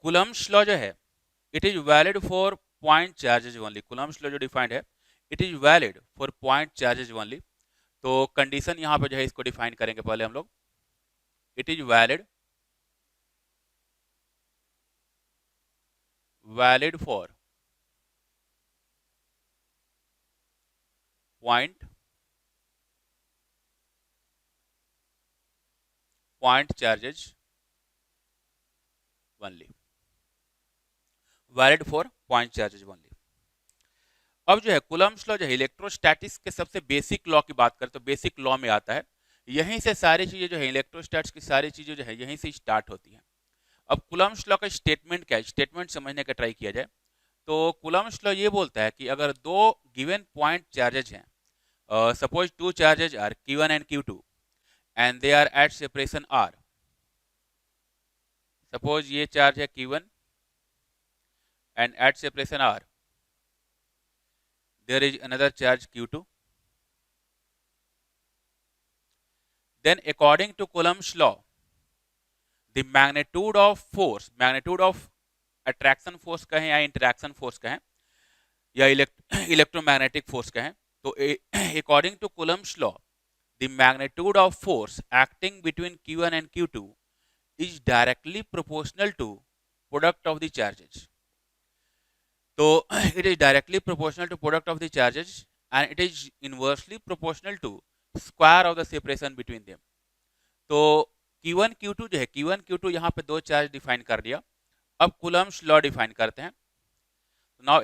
Coulomb's law जो है it is valid for point charges only. Coulomb's law जो defined है it is valid for point charges only. तो condition यहाँ पे जो है इसको डिफाइन करेंगे पहले हम लोग। It is valid for point charges only. Valid for point charges only. अब जो है कूलम्ब्स लॉ जो है इलेक्ट्रोस्टैटिक्स के सबसे बेसिक लॉ की बात करें तो बेसिक लॉ में आता है। यहीं से सारी चीजें जो है इलेक्ट्रोस्टैट्स की सारी चीजें जो है यहीं से स्टार्ट होती हैं। अब कूलम्ब्स लॉ का स्टेटमेंट क्या है, स्टेटमेंट समझने का ट्राई किया जाए तो कूलम्ब्स लॉ ये बोलता है कि अगर दो गिवन पॉइंट चार्जेज हैं, suppose two charges are Q1 and Q2 and they are at separation R। Suppose ये चार्ज है Q1 and at separation R there is another charge Q2, then according to Coulomb's law the magnitude of attraction force कहें या interaction force कहें या electromagnetic force कहें, तो according to Coulomb's law the magnitude of force acting between Q1 and Q2 is directly proportional to product of the charges. तो it is directly proportional to product of the charges and it is inversely proportional to square of the separation between them. तो Q1 Q2 जो है Q1 Q2 यहाँ पे दो charge define कर दिया। अब कूलम्ब्स लॉ डिफाइन करते हैं। Now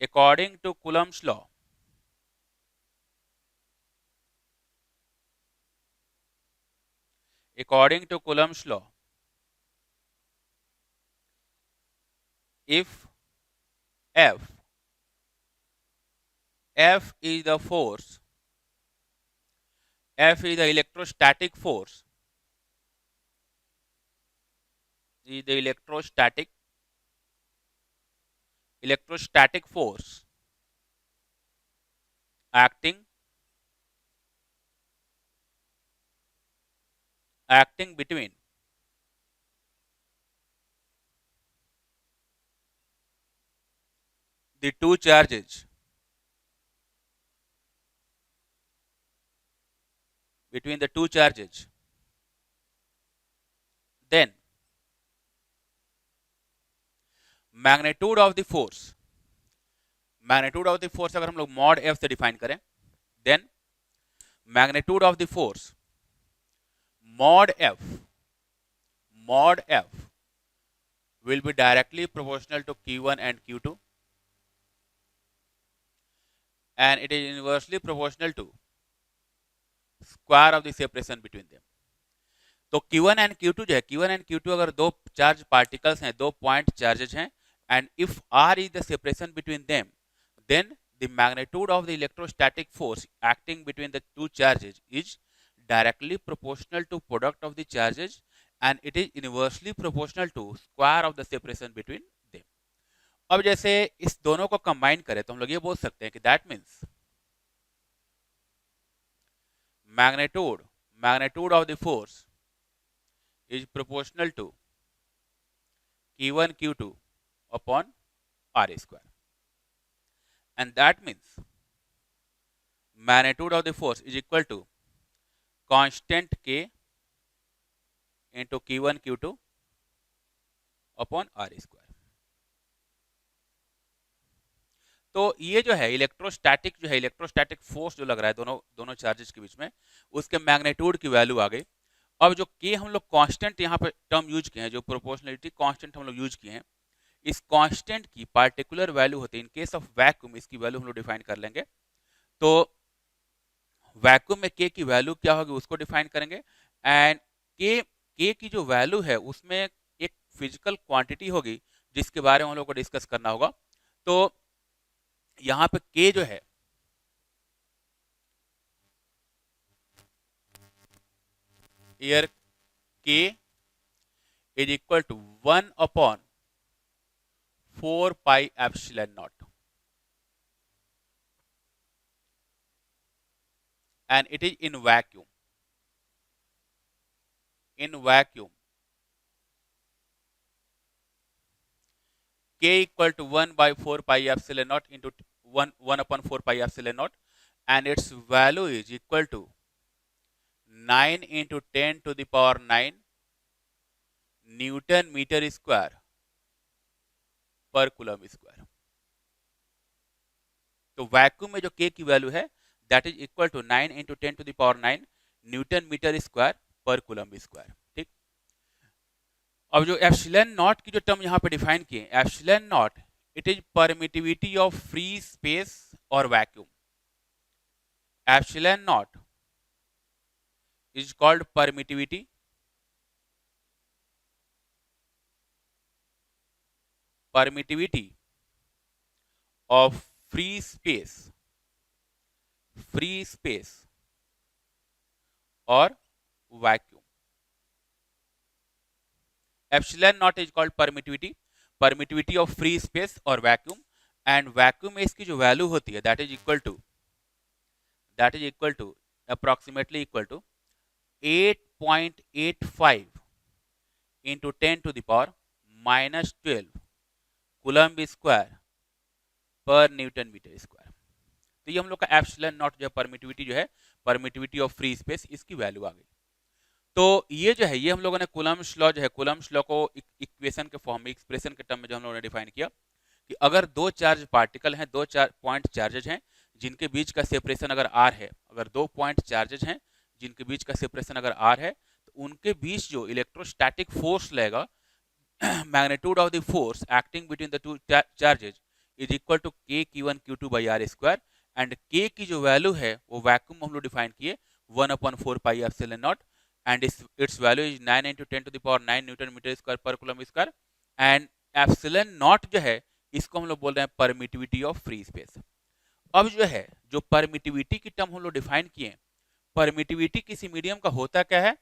according to Coulomb's law if F is the force, F is the electrostatic force, is the electrostatic force acting between the two charges, then magnitude of the force अगर हम लोग mod F से define करें, then magnitude of the force mod F will be directly proportional to Q1 and Q2 and it is inversely proportional to square of the separation between them. तो Q1 and Q2 जो है Q1 and Q2 अगर दो charge particles हैं, दो point charges हैं and if R is the separation between them then the magnitude of the electrostatic force acting between the two charges is directly proportional to product of the charges and it is inversely proportional to square of the separation between them. अब जैसे इस दोनों को combine करें तो हम लोग ये बोल सकते हैं कि that means magnitude of the force is proportional to Q1 Q2 upon R square, and that means magnitude of the force is equal to constant K into Q1 Q2 upon R square. तो ये जो है electrostatic force जो लग रहा है दोनों charges के बीच में, उसके मैग्नीट्यूड की वैल्यू आ गई। अब जो के हम लोग कांस्टेंट यहाँ पे टर्म यूज किए हैं, जो प्रोपोर्शनलिटी कांस्टेंट हम लोग यूज किए हैं, इस कांस्टेंट की पार्टिकुलर वैल्यू होती है इन केस ऑफ वैक्यूम, इसकी वैल्यू हम लोग डिफाइन कर लेंगे। तो वैक्यूम में के की वैल्यू क्या होगी उसको डिफाइन करेंगे एंड के की जो वैल्यू है उसमें एक फिजिकल क्वांटिटी होगी जिसके बारे में हम लोग को डिस्कस करना होगा। तो यहाँ पे के जो है here k is equal to 1 upon 4 pi epsilon naught and it is in vacuum. In vacuum, k equal to 1 by 4 pi epsilon naught into 1 upon 4 pi epsilon naught, and its value is equal to 9 into 10 to the power 9 newton metre square पर coulomb square. तो vacuum में जो k की value है that is equal to 9 into 10 to the power 9 newton metre square पर coulomb square. ठीक, अब जो एप्सिलॉन नॉट की जो टर्म यहाँ पे डिफाइन किए, epsilon naught it is permittivity of free space और vacuum. Epsilon naught is called permittivity of free space or vacuum. Epsilon naught is called permittivity of free space or vacuum, and vacuum में इसकी जो value होती है that is equal to approximately equal to 8.85 into 10 to the power minus 12 coulomb square पर Newton metre square. तो ये हम लोग का एप्सिलॉन नॉट जो है परमिटिविटी जो है, परमिटिविटी ऑफ फ्री स्पेस, इसकी वैल्यू आ गई। तो ये जो है ये हम लोगों ने कूलम्ब्स लॉ जो है, कूलम्ब्स लॉ को इक्वेशन के फॉर्म में, एक्सप्रेशन के टर्म में जो हम लोगों ने डिफाइन किया कि अगर दो चार्ज पार्टिकल हैं, दो पॉइंट चार्जेज हैं जिनके बीच का सेपरेशन अगर आर है, अगर दो पॉइंट चार्जेज हैं जिनके बीच का सेपरेशन अगर आर है, तो उनके बीच जो इलेक्ट्रोस्टैटिक फोर्स लगेगा, magnitude of the force acting between the two charges is equal to k q1 q2 by r square, and k की जो वैल्यू है वो वैक्यूम हम लोग डिफाइन किए 1/4 pi epsilon naught, and its value is 9 into 10 to the power 9 newton metre square पर coulomb square, and epsilon naught जो है इसको हम लोग बोल रहे हैं परमिटिविटी ऑफ फ्री स्पेस। अब जो है जो परमिटिविटी की टर्म हम लोग डिफाइन किए, परमिटिविटी किसी मीडियम का होता क्या है,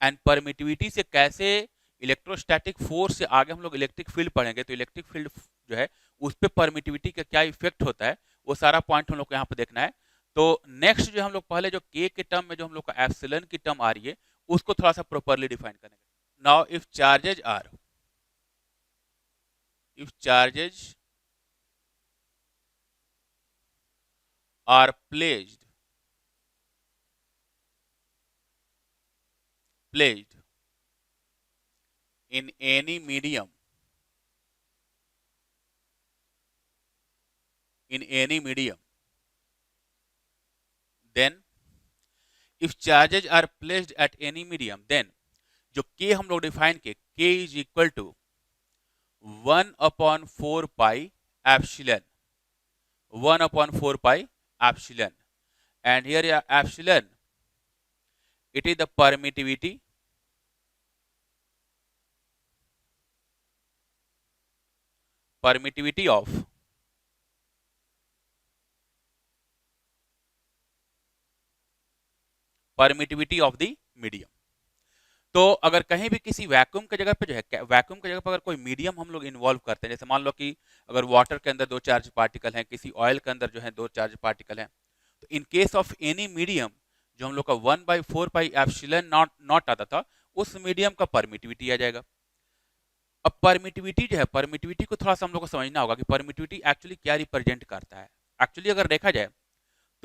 एंड परमिटिविटी से कैसे इलेक्ट्रोस्टैटिक फोर्स से आगे हम लोग इलेक्ट्रिक फील्ड पढ़ेंगे, तो इलेक्ट्रिक फील्ड जो है उस पर परमिटिविटी का क्या इफेक्ट होता है, वो सारा पॉइंट हम लोग को यहाँ पे देखना है। तो नेक्स्ट जो हम लोग पहले जो के के टर्म में जो हम लोग का एप्सिलॉन की टर्म आ रही है उसको थोड़ा सा प्रॉपर्ली डिफाइन करेंगे। Now if charges are placed in any medium, then if charges are placed at any medium, then जो k हम लोग डिफाइन किए, k is equal to 1/4 pi epsilon, 1/4 pi epsilon, and here epsilon it is the permittivity of the medium. तो अगर कहीं भी किसी vacuum की जगह पे जो है, वैक्यूम की जगह पर अगर कोई मीडियम हम लोग इन्वॉल्व करते हैं, जैसे मान लो कि अगर वाटर के अंदर दो चार्ज पार्टिकल हैं, किसी ऑयल के अंदर जो है दो चार्ज पार्टिकल हैं, तो in case of any medium जो हम लोग का 1/4 पाई एप्सिलॉन नॉट आता था, उस मीडियम का परमिटिविटी आ जाएगा। अब परमिटिविटी जो है, परमिटिविटी को थोड़ा सा हम लोग को समझना होगा कि परमिटिविटी एक्चुअली क्या रिप्रेजेंट करता है। एक्चुअली अगर देखा जाए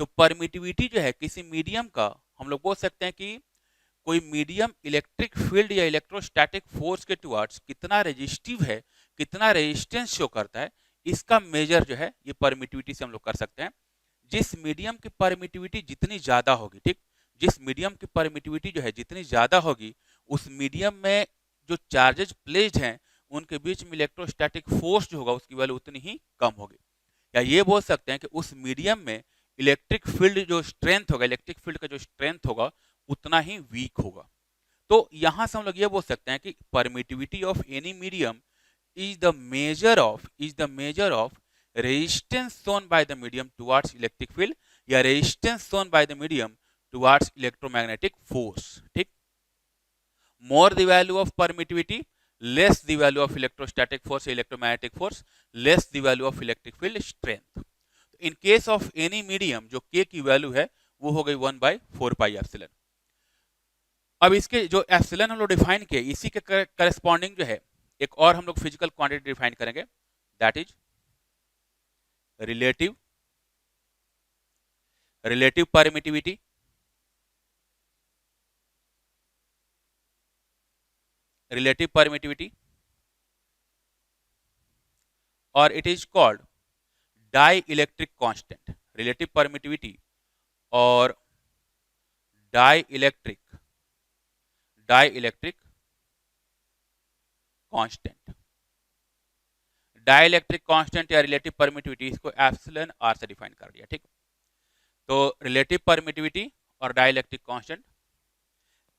तो परमिटिविटी जो है किसी मीडियम का, हम लोग बोल सकते हैं कि कोई मीडियम इलेक्ट्रिक फील्ड या इलेक्ट्रोस्टैटिक फोर्स के टुवर्ड्स कितना रेजिस्टिव है, कितना रेजिस्टेंस शो करता है, इसका मेजर जो है ये परमिटिविटी से हम लोग कर सकते हैं। जिस मीडियम की परमिटिविटी जितनी ज्यादा होगी, ठीक, जिस मीडियम की परमिटिविटी जो है जितनी ज्यादा होगी, उस मीडियम में जो चार्जेज प्लेस्ड हैं उनके बीच में इलेक्ट्रोस्टैटिक फोर्स जो होगा उसकी वैल्यू उतनी ही कम होगी। या ये बोल सकते हैं कि उस मीडियम में इलेक्ट्रिक फील्ड जो स्ट्रेंथ होगा, इलेक्ट्रिक फील्ड का जो स्ट्रेंथ होगा उतना ही वीक होगा। तो यहां से हम लोग ये बोल सकते हैं कि permittivity of any medium is the measure of resistance shown by the medium towards electric field, या resistance shown by the medium towards electromagnetic force. ठीक, more the value of permittivity, less the value of electrostatic force, electromagnetic force, less the value of electric field strength. In case of any medium जो k की value है वो हो गई 1/4πε। अब इसके जो एप्सिलॉन हम लोग डिफाइन किए, इसी के करस्पॉन्डिंग जो है एक और हम लोग फिजिकल क्वांटिटी डिफाइन करेंगे, that is relative permittivity. Relative permittivity, और it is called dielectric constant. Relative permittivity और dielectric constant. Dielectric constant या रिलेटिव परमिटिविटी, इसको एप्सिलॉन आर से डिफाइन कर दिया, ठीक। तो रिलेटिव परमिटिविटी और dielectric constant,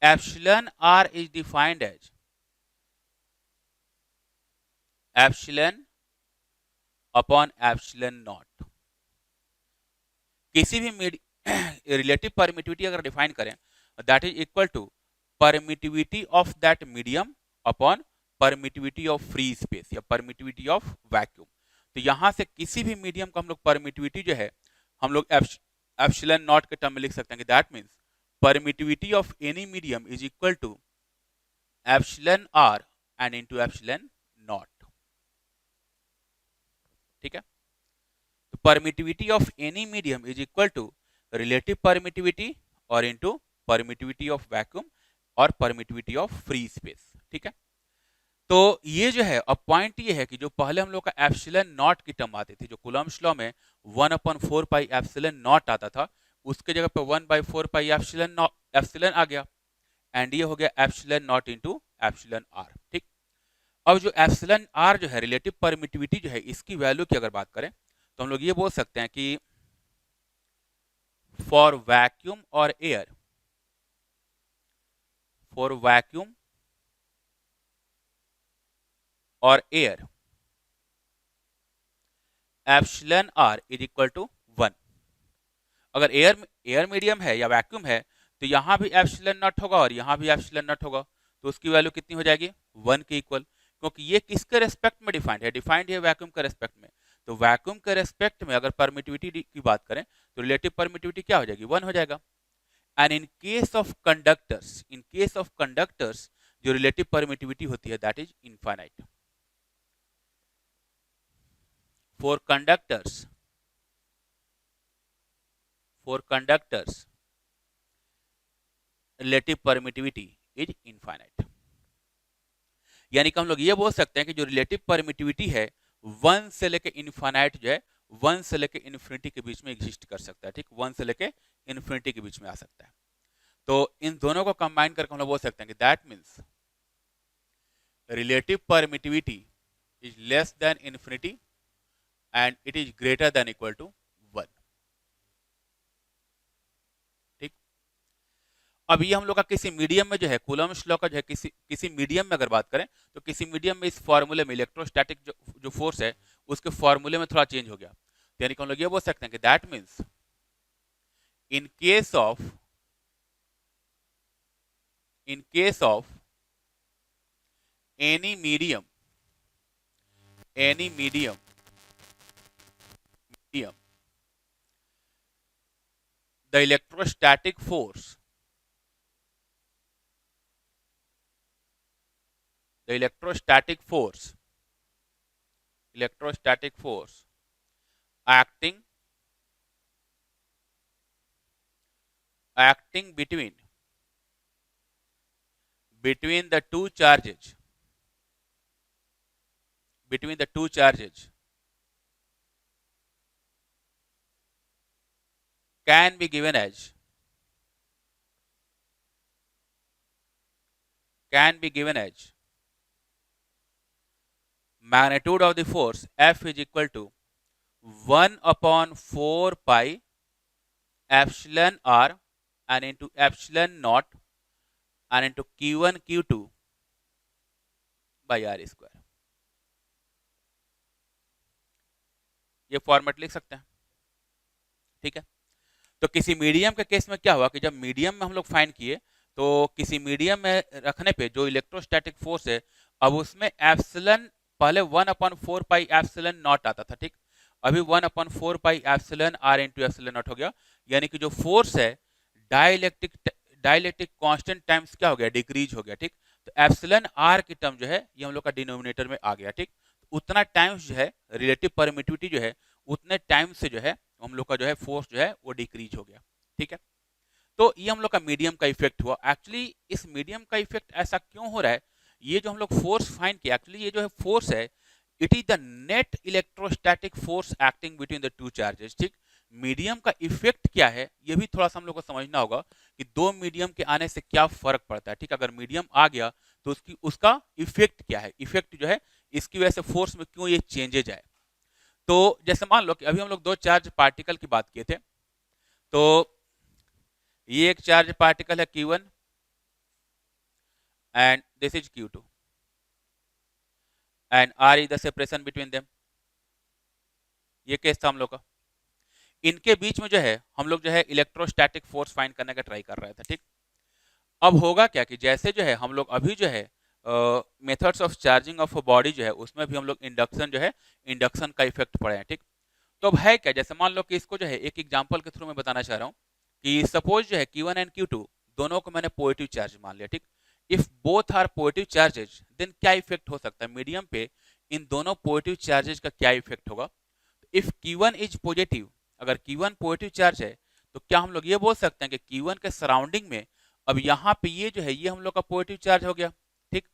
epsilon R is defined as epsilon upon epsilon naught. किसी भी रिलेटिव परमिटिविटी अगर डिफाइन करें, that is equal to permittivity of that medium upon permittivity of free space या परमिटिविटी ऑफ वैक्यूम। तो यहां से किसी भी मीडियम को हम लोग परमिटिविटी जो है हम लोग एप्सिलॉन नॉट के टर्म में लिख सकते हैं कि that means permittivity of any medium is equal to epsilon R and into epsilon naught, ठीक है। तो permittivity of any medium is equal to relative permittivity और इनटू परमिटिविटी ऑफ वैक्यूम और परमिटिविटी ऑफ फ्री स्पेस, ठीक है। तो ये जो है, अब पॉइंट ये है कि जो पहले हम लोग का एप्सिलॉन नॉट की टर्म आती थी, जो कूलम्ब्स लॉ में 1/4π एप्सिलॉन नॉट आता था, उसके जगह पे 1/4π एप्सिलॉन आ गया, एंड ये हो गया epsilon naught into epsilon R, ठीक। अब जो एप्सिलॉन आर जो है रिलेटिव परमिटिविटी जो है, इसकी वैल्यू की अगर बात करें तो हम लोग ये बोल सकते हैं कि फॉर वैक्यूम और एयर, फॉर वैक्यूम और air, epsilon R is equal to 1। अगर एयर मीडियम है या वैक्यूम है तो यहां भी एप्सिलॉन नॉट होगा और यहां भी एप्सिलॉन नॉट होगा, तो उसकी वैल्यू कितनी हो जाएगी, 1 के इक्वल, क्योंकि ये किसके रेस्पेक्ट में डिफाइंड है वैक्यूम के रेस्पेक्ट में। तो वैक्यूम के रेस्पेक्ट में अगर परमिटिविटी की बात करें तो रिलेटिव परमिटिविटी क्या हो जाएगी, 1 हो जाएगा। And in case of conductors जो रिलेटिव परमिटिविटी होती है that is infinite. For conductors relative permittivity is infinite। यानी कि हम लोग ये बोल सकते हैं कि जो रिलेटिव परमिटिविटी है 1 से लेके इनफाइनाइट जो है 1 से लेके इन्फिनिटी के बीच में एग्जिस्ट कर सकता है, ठीक। 1 से लेके इन्फिनिटी के बीच में आ सकता है। तो इन दोनों को कंबाइन करके हम लोग बोल सकते हैं कि that means relative permittivity is less than infinity and it is greater than equal to 1, ठीक। अब ये हम लोग का किसी मीडियम में जो है कूलम्ब्स लॉ का जो है किसी मीडियम में अगर बात करें तो किसी मीडियम में इस फॉर्मूले में इलेक्ट्रोस्टैटिक जो फोर्स है उसके फॉर्मूले में थोड़ा चेंज हो गया, तो यानी कि हम लोग ये बोल सकते हैं कि that means in case of any medium the electrostatic force acting between the two charges can be given as magnitude of the force F is equal to 1/4π epsilon r and into epsilon naught and into Q1 Q2 by r square। ये format लिख सकते हैं, ठीक है। तो किसी medium के case में क्या हुआ कि जब मीडियम में हम लोग फाइंड किए तो किसी मीडियम में रखने पे जो इलेक्ट्रोस्टैटिक फोर्स है अब उसमें एप्सिलॉन पहले 1/4π एप्सिलॉन नॉट आता था, ठीक। अभी 1/4π epsilon r into epsilon naught हो गया, यानी कि जो फोर्स है डाइलेक्ट्रिक कांस्टेंट टाइम्स क्या हो गया, डिक्रीज हो गया, ठीक। तो एप्सिलॉन आर की टर्म जो है ये हम लोग का डिनोमिनेटर में आ गया, ठीक। उतना टाइम्स जो है रिलेटिव परमिटिविटी जो है उतने टाइम से जो है हम लोग का जो है फोर्स जो है वो डिक्रीज हो गया, ठीक है। तो ये हम लोग का मीडियम का इफेक्ट हुआ। एक्चुअली इस मीडियम का इफेक्ट ऐसा क्यों हो रहा है, ये जो हम लोग फोर्स फाइंड किया, एक्चुअली ये जो है फोर्स है it is the net electrostatic force acting between the two charges, ठीक। मीडियम का इफेक्ट क्या है ये भी थोड़ा सा हम लोग को समझना होगा कि दो मीडियम के आने से क्या फर्क पड़ता है, ठीक। अगर मीडियम आ गया तो उसका इफेक्ट क्या है, इफेक्ट जो है इसकी वजह से फोर्स में क्यों ये चेंजेज आए। तो जैसे मान लो कि अभी हम लोग दो चार्ज पार्टिकल की बात किए थे, तो ये एक चार्ज पार्टिकल है Q1 and this is Q2 and R is the separation between them. ये केस था हम लोग का। इनके बीच में जो है हम लोग जो है इलेक्ट्रोस्टैटिक फोर्स फाइंड करने का ट्राई कर रहे थे, ठीक। अब होगा क्या कि जैसे जो है हम लोग अभी जो है methods of charging of body जो है उसमें भी हम लोग इंडक्शन जो है इंडक्शन का इफेक्ट पड़े हैं, ठीक। तो अब है क्या, जैसे मान लो कि इसको जो है एक एग्जांपल के थ्रू मैं बताना चाह रहा हूँ कि सपोज जो है Q1 एंड Q2 दोनों को मैंने पॉजिटिव चार्ज मान लिया, ठीक। If both are positive charges then क्या इफेक्ट हो सकता है मीडियम पे, इन दोनों पॉजिटिव चार्जेज का क्या इफेक्ट होगा। इफ Q1 इज पॉजिटिव, अगर Q1 पॉजिटिव चार्ज है तो क्या हम लोग ये बोल सकते हैं कि Q1 के सराउंडिंग में अब यहाँ पे ये जो है ये हम लोग का पॉजिटिव चार्ज हो गया, ठीक।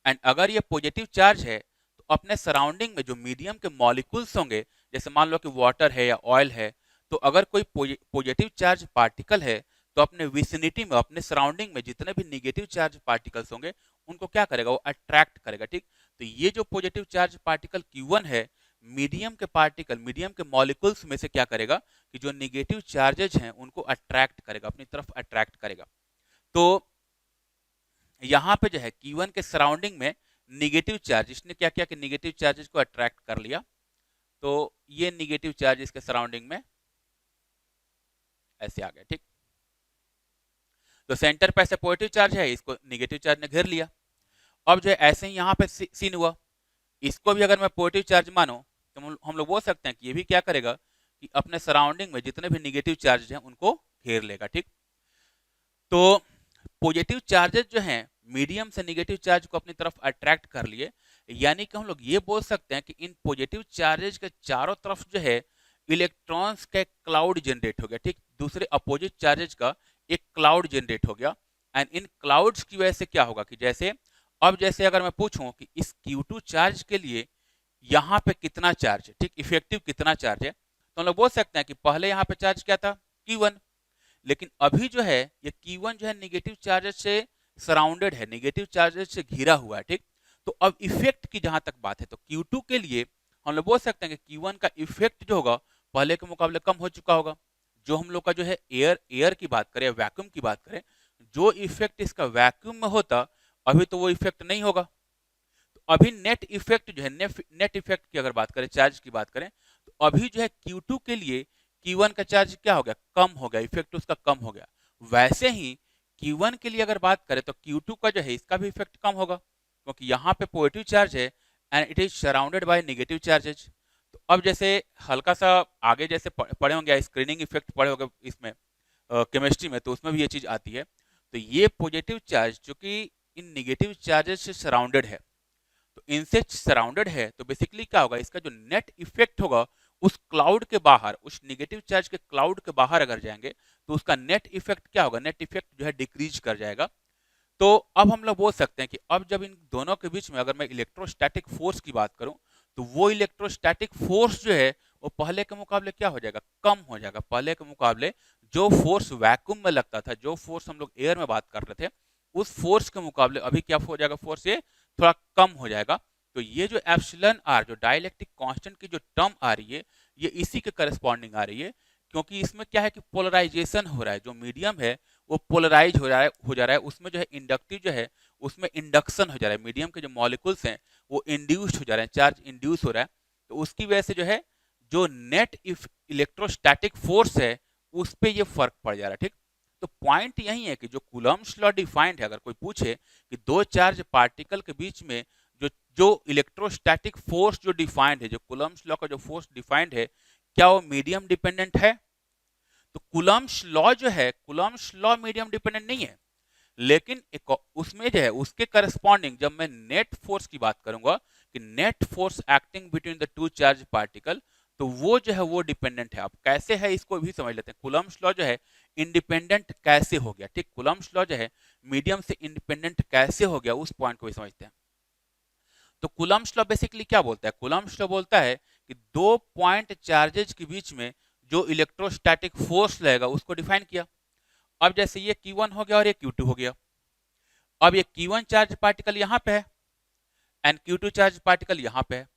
एंड अगर ये पॉजिटिव चार्ज है तो अपने सराउंडिंग में जो मीडियम के मॉलिक्यूल्स होंगे, जैसे मान लो कि वाटर है या ऑयल है, तो अगर कोई पॉजिटिव चार्ज पार्टिकल है तो अपने विसिनिटी में अपने सराउंडिंग में जितने भी निगेटिव चार्ज पार्टिकल्स होंगे उनको क्या करेगा, वो अट्रैक्ट करेगा, ठीक। तो ये जो पॉजिटिव चार्ज पार्टिकल Q1 है मीडियम के पार्टिकल मीडियम के मॉलिक्यूल्स में से क्या करेगा कि जो निगेटिव चार्जेज हैं उनको अट्रैक्ट करेगा, अपनी तरफ अट्रैक्ट करेगा। तो यहाँ पे जो है Q1 के सराउंडिंग में निगेटिव चार्ज, इसने क्या किया कि निगेटिव चार्जेस को अट्रैक्ट कर लिया, तो ये निगेटिव चार्ज इसके सराउंडिंग में ऐसे आ गया, ठीक। तो सेंटर पे ऐसे पॉजिटिव चार्ज है, इसको निगेटिव चार्ज ने घेर लिया। अब जो है ऐसे ही यहाँ पे सीन हुआ, इसको भी अगर मैं पॉजिटिव चार्ज मानो तो हम लोग बोल सकते हैं कि ये भी क्या करेगा कि अपने सराउंडिंग में जितने भी निगेटिव चार्ज हैं उनको घेर लेगा, ठीक। तो पॉजिटिव चार्जेस जो हैं मीडियम से निगेटिव चार्ज को अपनी तरफ अट्रैक्ट कर लिए, यानी कि हम लोग ये बोल सकते हैं कि इन पॉजिटिव चार्जेस के चारों तरफ जो है इलेक्ट्रॉन्स का एक क्लाउड जनरेट हो गया, ठीक। दूसरे अपोजिट चार्जेस का एक क्लाउड जनरेट हो गया एंड इन क्लाउड्स की वजह से क्या होगा कि जैसे अब जैसे अगर मैं पूछूं कि इस Q2 चार्ज के लिए यहाँ पे कितना चार्ज है, ठीक, इफेक्टिव कितना चार्ज है, तो हम लोग बोल सकते हैं कि पहले यहाँ पे चार्ज क्या था Q1, लेकिन अभी जो है ये Q1 जो है निगेटिव चार्जेस से सराउंडेड है, निगेटिव चार्जेस से घिरा हुआ है, ठीक। तो अब इफेक्ट की जहां तक बात है तो Q2 के लिए हम लोग बोल सकते हैं कि Q1 का इफेक्ट जो होगा पहले के मुकाबले कम हो चुका होगा। जो हम लोग का जो है एयर की बात करें, वैक्यूम की बात करें, जो इफेक्ट इसका वैक्यूम में होता अभी तो वो इफेक्ट नहीं होगा। तो अभी नेट इफेक्ट जो है नेट इफेक्ट की अगर बात करें, चार्ज की बात करें, तो अभी जो है Q2 के लिए Q1 का चार्ज क्या हो गया, कम हो गया, इफेक्ट उसका कम हो गया। वैसे ही Q1 के लिए अगर बात करें तो Q2 का जो है इसका भी इफेक्ट कम होगा, क्योंकि यहाँ पे पॉजिटिव चार्ज है and it is surrounded by negative charges. तो अब जैसे हल्का सा आगे जैसे पढ़े होंगे स्क्रीनिंग इफेक्ट पढ़े होंगे इसमें केमिस्ट्री में, तो उसमें भी ये चीज आती है। तो ये पॉजिटिव चार्ज जो कि इन निगेटिव चार्जेस से सराउंडेड है, तो इनसे सराउंडेड है तो बेसिकली क्या होगा, इसका जो नेट इफेक्ट होगा उस क्लाउड के बाहर, उस निगेटिव चार्ज के क्लाउड के बाहर अगर जाएंगे तो उसका नेट इफेक्ट क्या होगा, नेट इफेक्ट जो है डिक्रीज कर जाएगा। तो अब हम लोग बोल सकते हैं कि अब जब इन दोनों के बीच में अगर मैं इलेक्ट्रोस्टैटिक फोर्स की बात करूं तो वो इलेक्ट्रोस्टैटिक फोर्स जो है वो पहले के मुकाबले क्या हो जाएगा, कम हो जाएगा। पहले के मुकाबले जो फोर्स वैक्यूम में लगता था, जो फोर्स हम लोग एयर में बात कर रहे थे, उस फोर्स के मुकाबले अभी क्या हो जाएगा, फोर्स ये थोड़ा कम हो जाएगा। तो ये जो एप्सिलॉन आर जो डाइलेक्ट्रिक कांस्टेंट की जो टर्म आ रही है ये इसी के करस्पॉन्डिंग आ रही है, क्योंकि इसमें क्या है कि पोलराइजेशन हो रहा है, जो मीडियम है वो पोलराइज हो जा रहा है, उसमें जो है इंडक्टिव जो है उसमें इंडक्शन हो जा रहा है, मीडियम के जो मॉलिक्यूल्स हैं वो इंड्यूस्ड हो जा रहे हैं, चार्ज इंड्यूस हो रहा है। तो उसकी वजह से जो है जो नेट इलेक्ट्रोस्टैटिक फोर्स है उस पर ये फर्क पड़ जा रहा है, ठीक। तो पॉइंट यही है कि जो कूलम्ब्स लॉ डिफाइंड है, अगर कोई पूछे कि दो चार्ज पार्टिकल के बीच में जो जो इलेक्ट्रोस्टैटिक फोर्स जो डिफाइंड है, जो कूलम्ब्स लॉ का जो फोर्स डिफाइंड है, क्या वो मीडियम डिपेंडेंट है? तो कूलम्ब्स लॉ जो है, कूलम्ब्स लॉ मीडियम डिपेंडेंट नहीं है, लेकिन एक उसमें जो है उसके करस्पॉन्डिंग जब मैं नेट फोर्स की बात करूंगा कि net force acting between the to charge particle, तो वो जो है वो डिपेंडेंट है। अब कैसे है इसको भी समझ लेते हैं। कूलम्ब्स लॉ जो है इंडिपेंडेंट कैसे हो गया, ठीक, कूलम्ब्स लॉ जो है मीडियम से इंडिपेंडेंट कैसे हो गया, उस पॉइंट को भी समझते हैं। तो कूलम्ब्स लॉ बेसिकली क्या बोलता है? कूलम्ब्स लॉ बोलता है कि दो पॉइंट चार्जेज के बीच में जो इलेक्ट्रोस्टैटिक फोर्स लगेगा उसको डिफाइन किया। अब जैसे ये Q1 हो गया और ये Q2 हो गया। अब ये Q1 चार्ज पार्टिकल यहां पे है एंड Q2 चार्ज पार्टिकल यहां पे है।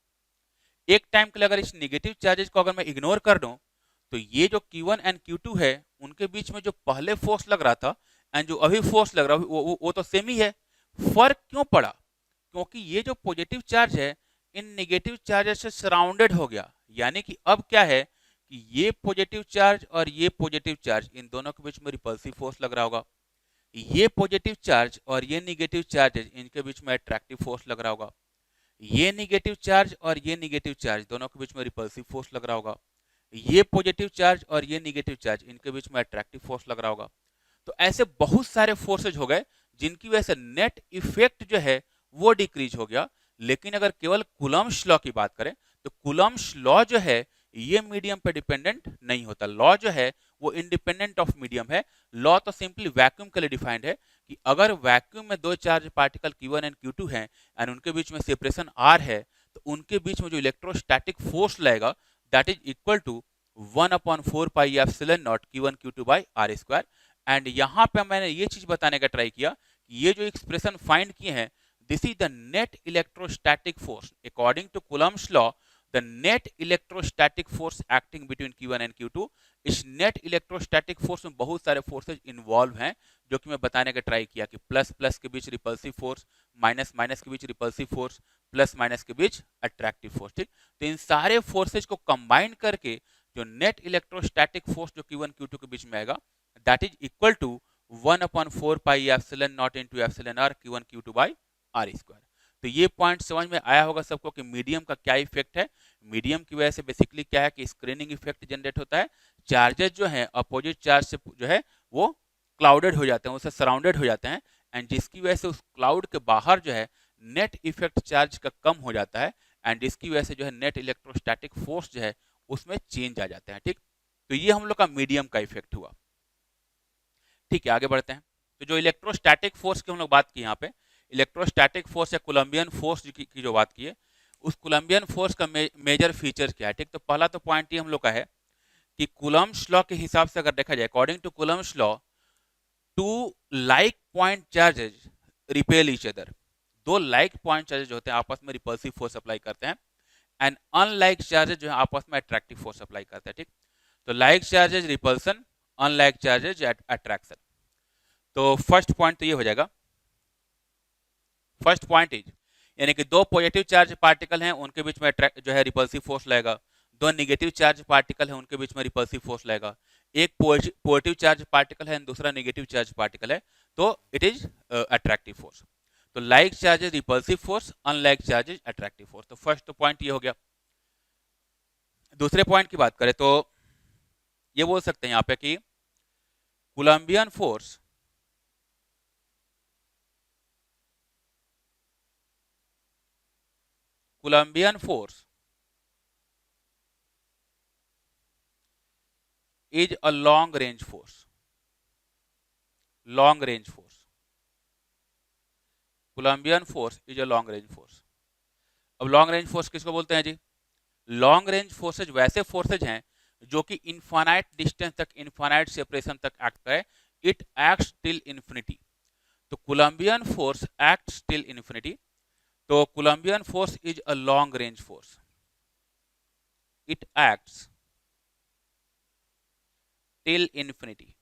एक टाइम के लिए अगर इस नेगेटिव चार्जेस को अगर मैं इग्नोर कर दूं, तो ये जो Q1 एंड Q2 है उनके बीच में जो पहले फोर्स लग रहा था एंड जो अभी फोर्स लग रहा है वो तो सेम ही है। फर्क क्यों पड़ा? क्योंकि ये जो पॉजिटिव चार्ज है इन नेगेटिव चार्जेस से सराउंडेड हो गया। यानी कि अब क्या है कि ये पॉजिटिव चार्ज और ये पॉजिटिव चार्ज इन दोनों के बीच में रिपल्सिव फोर्स लग रहा होगा। ये पॉजिटिव चार्ज और ये नेगेटिव चार्जेज इनके बीच में अट्रैक्टिव फोर्स लग रहा होगा। ये नेगेटिव चार्ज और ये नेगेटिव चार्ज दोनों के बीच में रिपल्सिव फोर्स लग रहा होगा। ये पॉजिटिव चार्ज और ये नेगेटिव चार्ज इनके बीच में अट्रैक्टिव फोर्स लग रहा होगा। तो ऐसे बहुत सारे फोर्सेज हो गए जिनकी वजह से नेट इफेक्ट जो है वो डिक्रीज हो गया। लेकिन अगर केवल कूलम्ब्स लॉ की बात करें तो कूलम्ब्स लॉ जो है ये मीडियम पे डिपेंडेंट नहीं होता। लॉ जो है वो इंडिपेंडेंट ऑफ मीडियम है। लॉ तो सिंपली वैक्यूम के लिए डिफाइंड है कि अगर वैक्यूम में दो charge particle Q1 and Q2 हैं एंड उनके बीच में सेपरेशन R है, तो उनके बीच में जो इलेक्ट्रोस्टैटिक फोर्स लगेगा that is equal to 1/4 pi epsilon naught Q1 Q2 by R square. And यहाँ पे मैंने ये चीज बताने का ट्राई किया कि ये जो एक्सप्रेशन फाइंड किए हैं this is the net electrostatic force according to Coulomb's law. The net electrostatic force acting between Q1 and Q2। इस नेट इलेक्ट्रोस्टैटिक फोर्स में बहुत सारे फोर्सेज इन्वॉल्व हैं जो कि मैं बताने का ट्राई किया कि प्लस प्लस के बीच रिपल्सिव फोर्स, माइनस माइनस के बीच रिपल्सिव फोर्स, प्लस माइनस के बीच अट्रैक्टिव फोर्स। ठीक, तो इन सारे फोर्सेज को कंबाइन करके जो नेट इलेक्ट्रोस्टैटिक फोर्स जो Q1 Q2 के बीच में आएगा that is equal to 1/4 pi epsilon naught into epsilon R Q1 Q2 by R square. तो ये पॉइंट समझ में आया होगा सबको कि मीडियम का क्या इफेक्ट है। मीडियम की वजह से बेसिकली क्या है कि स्क्रीनिंग इफेक्ट जनरेट होता है। चार्जेस जो है अपोजिट चार्ज से जो है वो क्लाउडेड हो जाते हैं, उससे सराउंडेड हो जाते हैं एंड जिसकी वजह से उस क्लाउड के बाहर जो है नेट इफेक्ट चार्ज का कम हो जाता है एंड जिसकी वजह से जो है नेट इलेक्ट्रोस्टैटिक फोर्स जो है उसमें चेंज आ जाते हैं। ठीक, तो ये हम लोग का मीडियम का इफेक्ट हुआ। ठीक है, आगे बढ़ते हैं। तो जो इलेक्ट्रोस्टैटिक फोर्स की हम लोग बात की यहाँ पे, इलेक्ट्रोस्टैटिक फोर्स या कोलंबियन फोर्स की जो बात की है, उस कोलंबियन फोर्स का मेजर फीचर क्या है। ठीक, तो पहला तो पॉइंट ये हम लोग का है कि कूलम्ब्स लॉ के हिसाब से अगर देखा जाए according to Coulomb's law two like point charges repel each other. दो लाइक पॉइंट चार्जेज होते हैं आपस में रिपल्सिव फोर्स अप्लाई करते हैं एंड अनलाइक चार्जेज जो है आपस में अट्रैक्टिव फोर्स अप्लाई करते हैं। ठीक, तो like charges repulsion, unlike charges attraction. तो फर्स्ट पॉइंट तो ये हो जाएगा। फर्स्ट पॉइंट इज यानी कि दो पॉजिटिव चार्ज पार्टिकल हैं उनके बीच में जो है रिपल्सिव फोर्स लगेगा। दो नेगेटिव चार्ज पार्टिकल हैं उनके बीच में रिपल्सिव फोर्स लगेगा। एक पॉजिटिव चार्ज पार्टिकल है दूसरा नेगेटिव चार्ज पार्टिकल है, तो इट इज अट्रैक्टिव फोर्स। तो like charges repulsive force, unlike charges attractive force. तो फर्स्ट पॉइंट ये हो गया। दूसरे पॉइंट की बात करें तो ये बोल सकते हैं यहाँ पे कि Colombian force is a long range force. Long range force. Coulombian force is a long range force. अब लॉन्ग रेंज फोर्स किसको बोलते हैं जी? लॉन्ग रेंज फोर्सेज वैसे फोर्सेज हैं जो कि इनफाइनाइट डिस्टेंस तक, इनफाइनाइट सेपरेशन तक एक्ट करे। It acts till infinity. तो Colombian force acts till infinity. तो Colombian force is a long range force. It acts till infinity.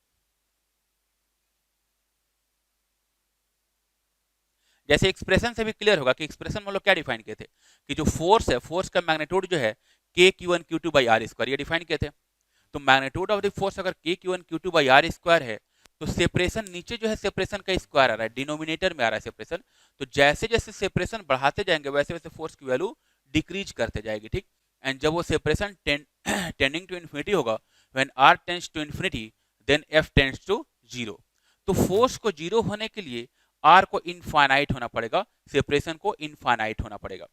जैसे एक्सप्रेशन से भी क्लियर होगा कि एक्सप्रेशन में लोग क्या डिफाइन किए थे कि जो फोर्स है, फोर्स का मैग्नीट्यूड जो है K/Q1 Q2 by R square, ये डिफाइन किए थे। तो मैग्नीट्यूड ऑफ द फोर्स अगर K/Q1 Q2 by R square है तो सेपरेशन नीचे जो है सेपरेशन का स्क्वायर आ रहा है, डिनोमिनेटर में आ रहा है सेपरेशन। तो जैसे जैसे सेपरेशन बढ़ाते जाएंगे वैसे वैसे फोर्स की वैल्यू डिक्रीज करते जाएगी। ठीक, एंड जब वो सेपरेशन टेंडिंग टू इन्फिनिटी होगा, when r tends to infinity then f tends to zero. तो फोर्स को जीरो होने के लिए r को इनफाइनाइट होना पड़ेगा, सेपरेशन को इनफाइनाइट होना पड़ेगा।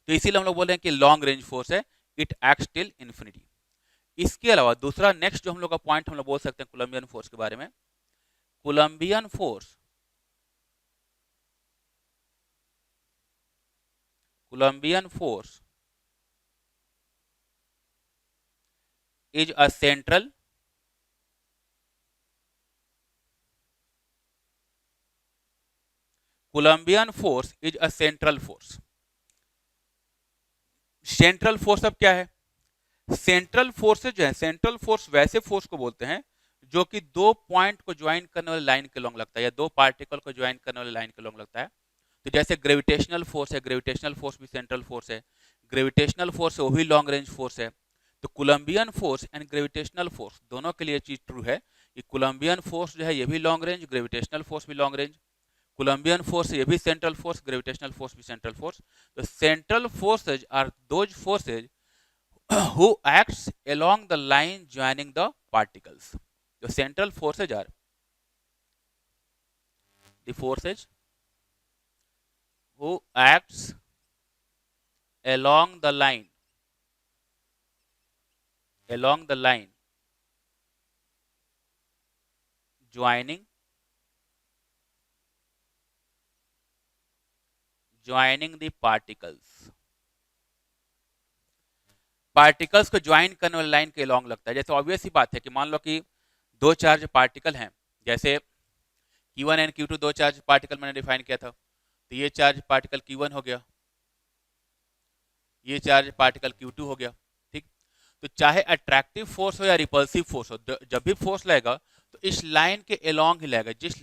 तो इसीलिए हम लोग बोल रहे हैं कि लॉन्ग रेंज फोर्स है, इट एक्ट्स टिल इन्फिनिटी। इसके अलावा दूसरा नेक्स्ट जो हम लोग का पॉइंट हम लोग बोल सकते हैं कोलंबियन फोर्स के बारे में, Coulombian force, Coulombian force is a central Coulombian force is a central force. Central force अब क्या है? सेंट्रल फोर्सेज जो है, सेंट्रल फोर्स वैसे फोर्स को बोलते हैं जो कि दो पॉइंट को ज्वाइन करने वाली लाइन के लॉन्ग लगता है, या दो पार्टिकल को ज्वाइन करने वाली लाइन के लॉन्ग लगता है। तो जैसे ग्रेविटेशनल फोर्स है, ग्रेविटेशनल फोर्स भी सेंट्रल फोर्स है, ग्रेविटेशनल फोर्स है वो भी लॉन्ग रेंज फोर्स है। तो Colombian force and gravitational force दोनों के लिए चीज ट्रू है कि कोलंबियन फोर्स जो है ये भी लॉन्ग रेंज, ग्रेविटेशनल फोर्स भी लॉन्ग रेंज। कोलंबियन फोर्स ये भी सेंट्रल फोर्स, ग्रेविटेशनल फोर्स भी सेंट्रल फोर्स। तो central forces are those forces who acts along the line joining the particles. The central forces are the forces who acts along the line joining the particles। Particles को join करने वाली line के long लगता है। जैसे obvious ही बात है कि मान लो कि दो चार्ज पार्टिकल हैं, जैसे Q1 एंड Q2 दो चार्ज पार्टिकल मैंने डिफाइन किया था, तो ये चार्ज पार्टिकल Q1 हो गया, ये चार्ज पार्टिकल Q2 हो गया। ठीक, तो चाहे अट्रैक्टिव फोर्स हो या रिपल्सिव फोर्स हो, जब भी फोर्स लगेगा तो इस लाइन के एलोंग ही लगेगा, जिस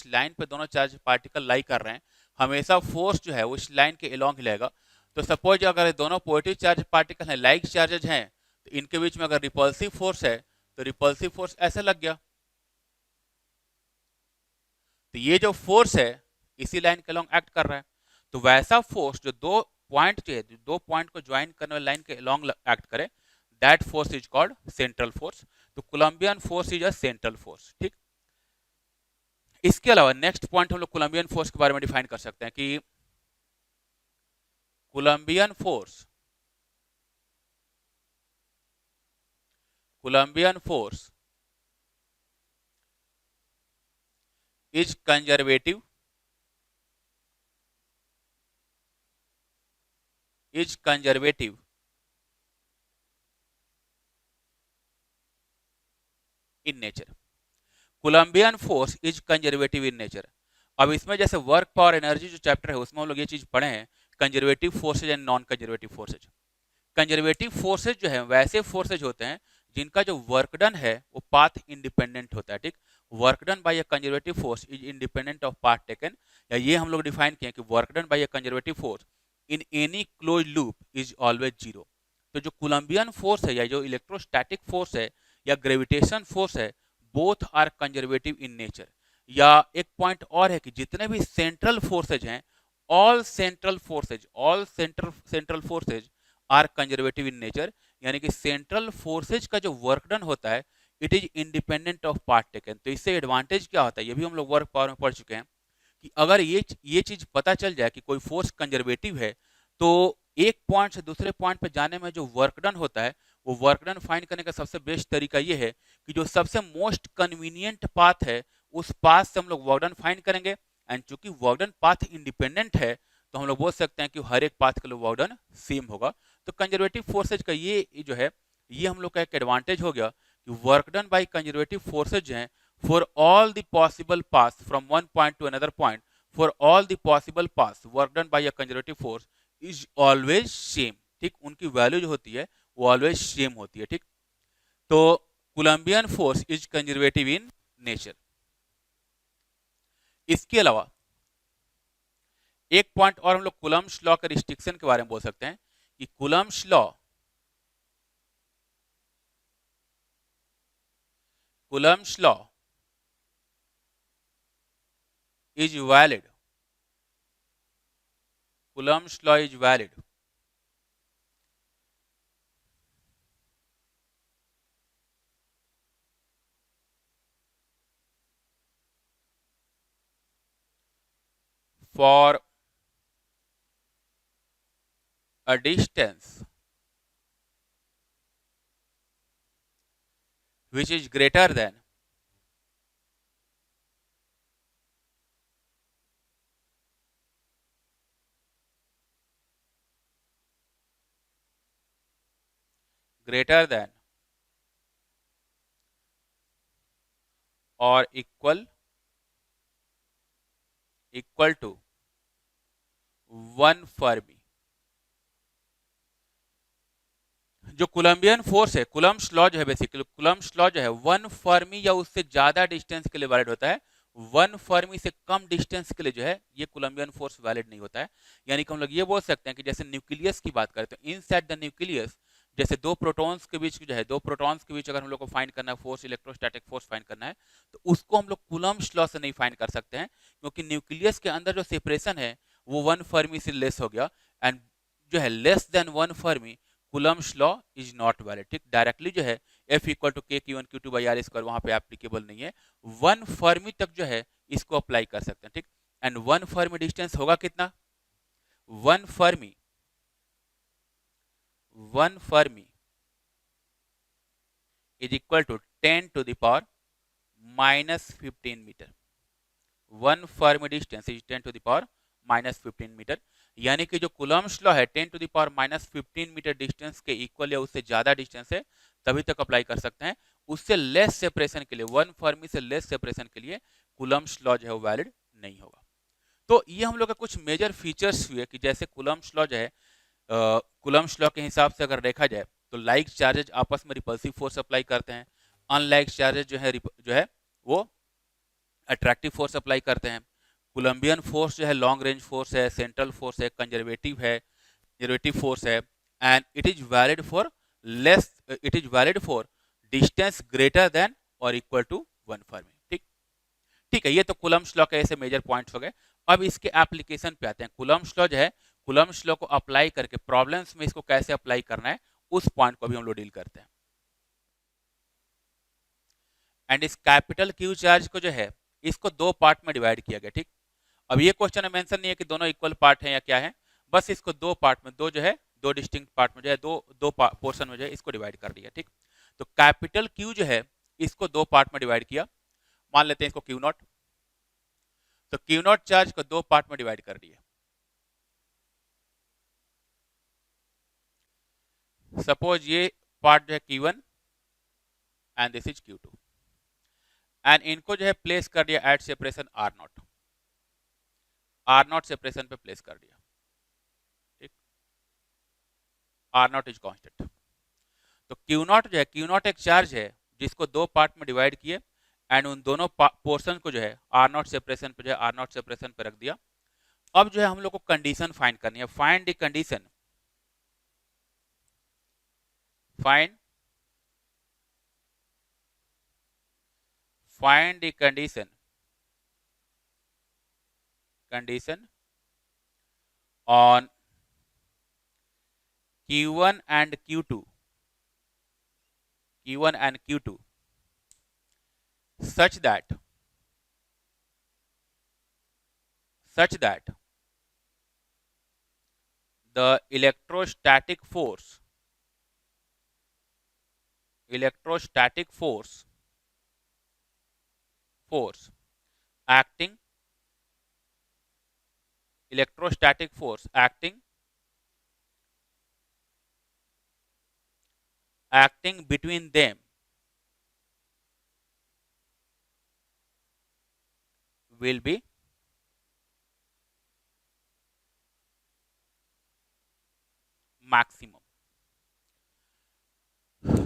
लाइन पे दोनों चार्ज पार्टिकल लाई कर रहे हैं, हमेशा फोर्स जो है वो इस लाइन के एलोंग ही लगेगा। तो सपोज अगर दोनों पॉजिटिव चार्ज पार्टिकल हैं, लाइक चार्जेज हैं, तो इनके बीच में अगर रिपल्सिव फोर्स है तो रिपल्सिव फोर्स ऐसे लग गया। तो ये जो फोर्स है इसी लाइन के अलोंग एक्ट कर रहा है। तो वैसा फोर्स जो दो पॉइंट जो है, दो पॉइंट को ज्वाइन करने वाली लाइन के अलोंग एक्ट करे, that force is called central force. तो Colombian force is a central force. ठीक, इसके अलावा नेक्स्ट पॉइंट हम लोग कोलंबियन फोर्स के बारे में डिफाइन कर सकते हैं कि Colombian force is conservative in nature. Coulombian force is conservative in nature. अब इसमें जैसे वर्क पावर एनर्जी जो चैप्टर है उसमें हम लोग ये चीज पढ़े हैं, conservative forces and non conservative forces. Conservative forces जो है वैसे फोर्सेज होते हैं जिनका जो वर्क डन है वो पाथ इंडिपेंडेंट होता है। ठीक, work done by a conservative force is independent of path taken, या ये हम लोग डिफाइन किए कि work done by a conservative force in any close loop is always zero. तो जो कोलंबियन फोर्स है या जो इलेक्ट्रोस्टैटिक फोर्स है या ग्रेविटेशन फोर्स है, both are conservative in nature. या एक पॉइंट और है कि जितने भी सेंट्रल फोर्सेज हैं, all central forces are conservative in nature. यानी कि सेंट्रल फोर्सेज का जो वर्क डन होता है it is independent of part taken. तो इससे एडवांटेज क्या होता है, ये भी हम लोग वर्क पावर में पढ़ चुके हैं कि अगर ये चीज पता चल जाए कि कोई फोर्स कंजर्वेटिव है, तो एक पॉइंट से दूसरे पॉइंट पर जाने में जो वर्क डन होता है वो वर्क डन फाइंड करने का सबसे बेस्ट तरीका ये है कि जो सबसे मोस्ट कन्वीनियंट पाथ है उस पाथ से हम लोग वर्क डन फाइंड करेंगे। एंड चूंकि वर्क डन पाथ इंडिपेंडेंट है तो हम लोग बोल सकते हैं कि हर एक पाथ के लिए वर्क डन सेम होगा। तो कंजर्वेटिव फोर्सेज का ये जो है ये हम लोग का एक एडवांटेज हो गया कि work done by conservative forces जो है for all the possible paths from one point two another point, for all the possible paths work done by a conservative force is always same. ठीक, उनकी value जो होती है वो always same होती है। ठीक, तो Colombian force is conservative in nature. इसके अलावा एक पॉइंट और हम लोग कूलम्ब्स लॉ के रिस्ट्रिक्शन के बारे में बोल सकते हैं कि Coulomb's law is valid for a distance which is greater than or equal to 1 Fermi. जो कोलंबियन फोर्स है, कुलम्ब्स लॉ जो है, बेसिकली कुलम्ब्स लॉ जो है 1 फर्मी या उससे ज्यादा डिस्टेंस के लिए वैलिड होता है। 1 फर्मी से कम डिस्टेंस के लिए जो है ये कोलंबियन फोर्स वैलिड नहीं होता है। यानी कि हम लोग ये बोल सकते हैं कि जैसे न्यूक्लियस की बात करें तो इनसाइड द न्यूक्लियस जैसे दो प्रोटॉन्स के बीच जो है, दो प्रोटॉन्स के बीच अगर हम लोग को फाइंड करना है फोर्स, इलेक्ट्रोस्टैटिक फोर्स फाइंड करना है, तो उसको हम लोग कूलम्ब्स लॉ से नहीं फाइंड कर सकते हैं, क्योंकि न्यूक्लियस के अंदर जो सेपरेशन है वो 1 फर्मी से लेस हो गया, एंड जो है less than 1 Fermi Coulomb's law is not valid. ठीक, डायरेक्टली जो है F equal to K Q1 Q2 by R square वहां पे एप्लीकेबल नहीं है। 1 फर्मी तक जो है इसको अप्लाई कर सकते हैं। ठीक, एंड 1 फर्मी डिस्टेंस होगा कितना? 1 fermi 1 fermi is equal to 10 to the power minus 15 metre. 1 fermi distance is 10 to the power minus 15 metre. यानी कि जो कूलम्ब्स लॉ है 10 to the power minus 15 metre distance के इक्वल या उससे ज्यादा डिस्टेंस है तभी तक अप्लाई कर सकते हैं। उससे लेस सेपरेशन के लिए, 1 फर्मी से लेस सेपरेशन के लिए कूलम्ब्स लॉ जो है वैलिड नहीं होगा। तो ये हम लोग का कुछ मेजर फीचर्स हुए कि जैसे कूलम्ब्स लॉ जो है, कूलम्ब्स लॉ के हिसाब से अगर देखा जाए तो लाइक चार्जेज आपस में रिपल्सिव फोर्स अप्लाई करते हैं, अनलाइक चार्जेज जो है वो अट्रैक्टिव फोर्स अप्लाई करते हैं। कोलंबियन फोर्स जो है लॉन्ग रेंज फोर्स है, सेंट्रल फोर्स है, कंजर्वेटिव फोर्स है, and it is valid for distance greater than और इक्वल टू 1 फर्मी। ठीक, ठीक है, ये तो कूलम्ब्स लॉ के ऐसे मेजर पॉइंट्स हो गए। अब इसके एप्लीकेशन पे आते हैं। कूलम्ब्स लॉ जो है, कूलम्ब्स लॉ को अप्लाई करके प्रॉब्लम्स में इसको कैसे अप्लाई करना है उस पॉइंट को भी हम लोग डील करते हैं। एंड इस कैपिटल क्यू चार्ज को जो है इसको दो पार्ट में डिवाइड किया गया। ठीक, अब ये क्वेश्चन में मेंशन नहीं है कि दोनों इक्वल पार्ट हैं या क्या है, बस इसको दो पार्ट में, दो जो है दो डिस्टिंक्ट पार्ट में जो है दो पोर्शन में जो है इसको डिवाइड कर दिया। ठीक, तो कैपिटल क्यू जो है इसको दो पार्ट में डिवाइड किया। मान लेते हैं इसको क्यू नॉट, तो क्यू नॉट चार्ज को दो पार्ट में डिवाइड कर दिया। सपोज ये पार्ट जो है Q1 and this is Q2, and इनको जो है प्लेस कर दिया at separation R naught separation पे प्लेस कर दिया। ठीक, आर नॉट इज कांस्टेंट। तो क्यू नॉट जो है, क्यू नॉट एक चार्ज है जिसको दो पार्ट में डिवाइड किए, एंड उन दोनों पोर्शन को जो है आर नॉट सेपरेशन पे जो है आर नॉट सेपरेशन पे रख दिया। अब जो है हम लोग को कंडीशन फाइंड करनी है। Find the condition, find the condition on Q1 and Q2 such that the electrostatic force acting between them will be maximum.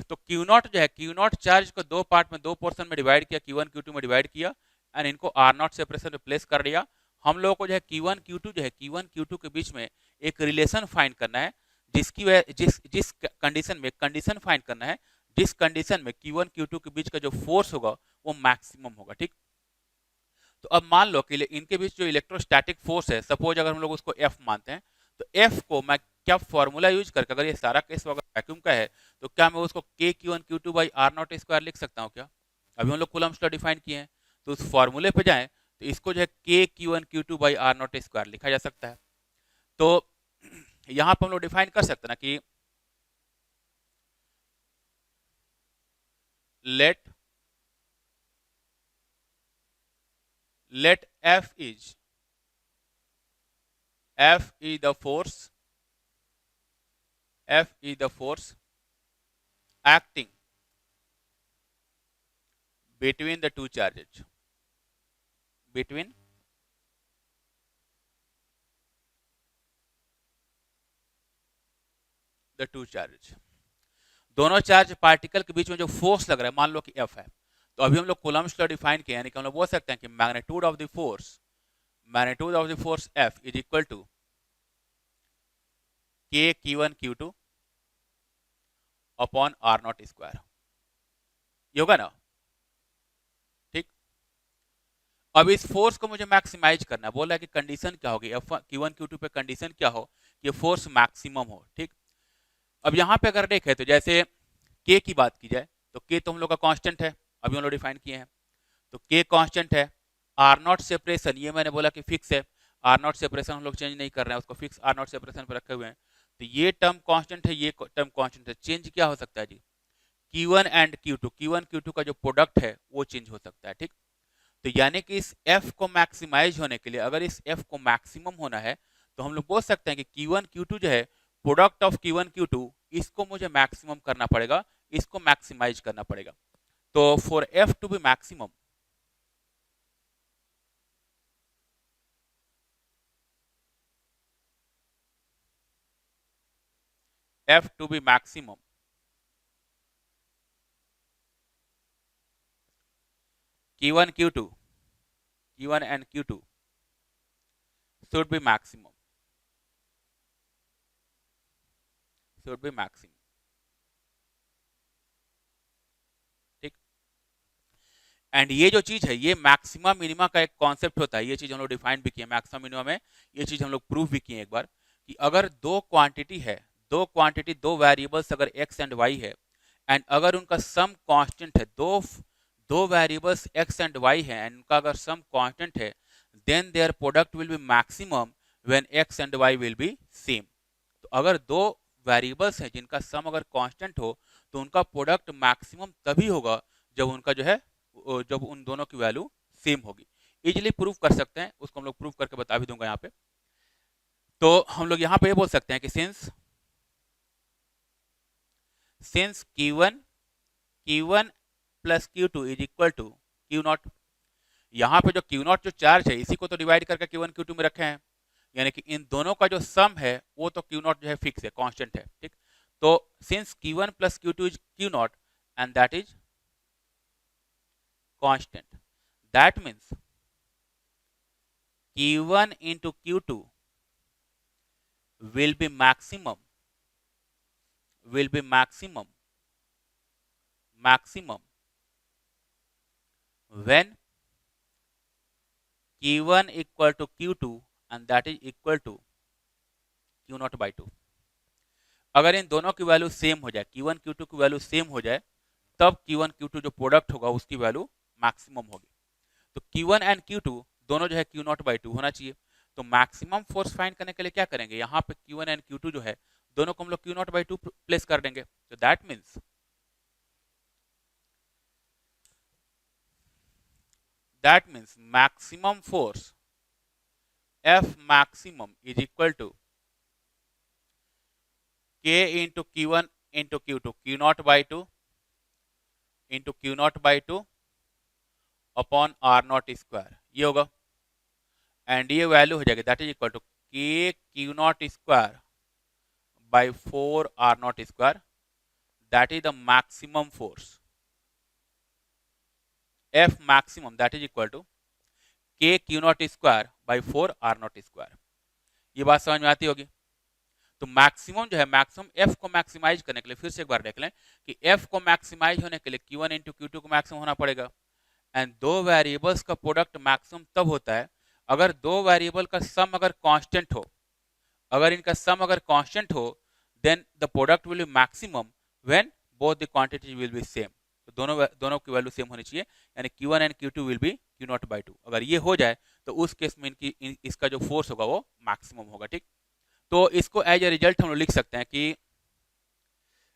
तो Q नॉट जो है, Q नॉट चार्ज को दो पार्ट में, दो पोर्शन में डिवाइड किया, Q1 Q2 में डिवाइड किया, एंड इनको आर नॉट सेपरेशन में प्लेस कर दिया। हम लोगों को जो है Q1 Q2 जो है, Q1 Q2 के बीच में एक रिलेशन फाइंड करना है, जिसकी वजह जिस कंडीशन फाइंड करना है जिस कंडीशन में Q1 Q2 के बीच का जो फोर्स होगा वो मैक्सिमम होगा। ठीक, तो अब मान लो कि इनके बीच जो इलेक्ट्रोस्टैटिक फोर्स है, सपोज अगर हम लोग उसको F मानते हैं, तो F को मैं क्या फॉर्मूला यूज करके, अगर ये सारा केस अगर वैक्यूम का है तो क्या मैं उसको के Q1 Q2 by are naught square लिख सकता हूँ क्या? अभी हम लोग कूलम्ब्स लॉ डिफाइन किए हैं, तो उस फॉर्मूले पे जाएं तो इसको जो है के Q1 Q2 by are naught square लिखा जा सकता है। तो यहां पर हम लोग डिफाइन कर सकते हैं ना कि let F is the force acting between the two charges, between the two charges, दोनों चार्ज पार्टिकल के बीच में जो फोर्स लग रहा है मान लो कि F है, तो अभी हम लोग कूलम्ब्स लॉ डिफाइन किया, यानी कि हम लोग बोल सकते हैं कि magnitude of the force F is equal to K Q1 Q2 upon R naught square, ये होगा ना। ठीक, अब इस फोर्स को मुझे मैक्सिमाइज करना है, बोल रहा है कि कंडीशन क्या होगी Q1 Q2 पे, कंडीशन क्या हो कि फोर्स मैक्सिमम हो। ठीक, अब यहाँ पे अगर देखें तो जैसे के की बात की जाए तो के तो हम लोग का कांस्टेंट है, अभी हम लोग डिफाइन किए हैं, तो के कांस्टेंट है। आर नॉट सेपरेशन ये मैंने बोला कि फिक्स है, आर नॉट सेपरेशन हम लोग चेंज नहीं कर रहे हैं, उसको फिक्स आर नॉट सेपरेशन पे रखे हुए हैं। तो ये टर्म कांस्टेंट है, ये टर्म कांस्टेंट है, चेंज क्या हो सकता है जी, Q1 एंड Q2 का जो प्रोडक्ट है वो चेंज हो सकता है। ठीक, तो यानी कि इस F को मैक्सिमाइज होने के लिए, अगर इस F को मैक्सिमम होना है तो हम लोग बोल सकते हैं कि Q1 Q2 जो है प्रोडक्ट ऑफ Q1 Q2, इसको मुझे मैक्सिमम करना पड़ेगा, इसको मैक्सिमाइज करना पड़ेगा। तो for F to be maximum, F to be maximum, Q1 and Q2 should be maximum, ठीक। एंड ये जो चीज है ये मैक्सिमम मिनिमा का एक कॉन्सेप्ट होता है, ये चीज हम लोग डिफाइन भी किए मैक्सिमम मिनिमा में, ये चीज हम लोग प्रूव भी किए एक बार कि अगर दो क्वांटिटी है, दो वेरिएबल्स अगर x एंड y है, एंड अगर उनका सम कांस्टेंट है, दो वेरिएबल्स x एंड y है एंड उनका अगर सम कांस्टेंट है, then their product will be maximum when x and y will be same. तो अगर दो वेरिएबल्स हैं जिनका सम अगर कांस्टेंट हो तो उनका प्रोडक्ट मैक्सिमम तभी होगा जब उनका जो है, जब उन दोनों की वैल्यू सेम होगी। इजीली प्रूव कर सकते हैं, उसको हम लोग प्रूव करके बता भी दूंगा यहाँ पे। तो हम लोग यहाँ पे ये बोल सकते हैं कि since Q1 plus Q2 is equal to Q0, यहाँ पे जो Q0 जो चार्ज है इसी को तो डिवाइड करके Q1 Q2 में रखे हैं, यानी कि इन दोनों का जो सम है वो तो Q0 जो है फिक्स है, कांस्टेंट है। ठीक, तो since Q1 plus Q2 is Q0 and that is constant, that means Q1 into Q2 will be maximum when Q1 equal to Q2 and that is equal to Q0 by 2। अगर इन दोनों की value same हो जाए, Q1 Q2 की value same हो जाए, तब Q1 Q2 जो प्रोडक्ट होगा उसकी वैल्यू मैक्सिमम होगी। तो Q1 एंड Q2 दोनों जो है Q0 by 2 होना चाहिए। तो मैक्सिमम फोर्स फाइंड करने के लिए क्या करेंगे, यहाँ पे Q1 एंड Q2 जो है दोनों को हम लोग Q0 by 2 प्लेस कर देंगे। तो that means maximum force F maximum is equal to K into Q1 into Q2, Q0 by 2 into Q0 by 2 upon R naught square, ये होगा। एंड ये वैल्यू हो जाएगी that is equal to K Q0 square by 4 R naught square, that is the maximum force F maximum that is equal to K Q0 square by 4 R naught square. ये बात समझ में आती होगी। तो मैक्सिमम जो है, मैक्सिमम F को मैक्सिमाइज करने के लिए फिर से एक बार देख लें कि F को मैक्सिमाइज होने के लिए Q1 इंटू Q2 को मैक्सिमम होना पड़ेगा। एंड दो वेरिएबल्स का प्रोडक्ट मैक्सिमम तब होता है अगर दो वेरिएबल का सम अगर कांस्टेंट हो, अगर इनका सम अगर कांस्टेंट हो then the product will be maximum when both the quantities will be same. तो दोनों दोनों की वैल्यू सेम होनी चाहिए, यानी Q1 and Q2 will be Q0/2। अगर ये हो जाए तो उस केस में इसका जो फोर्स होगा वो मैक्सिमम होगा। ठीक, तो इसको एज ए रिजल्ट हम लोग लिख सकते हैं कि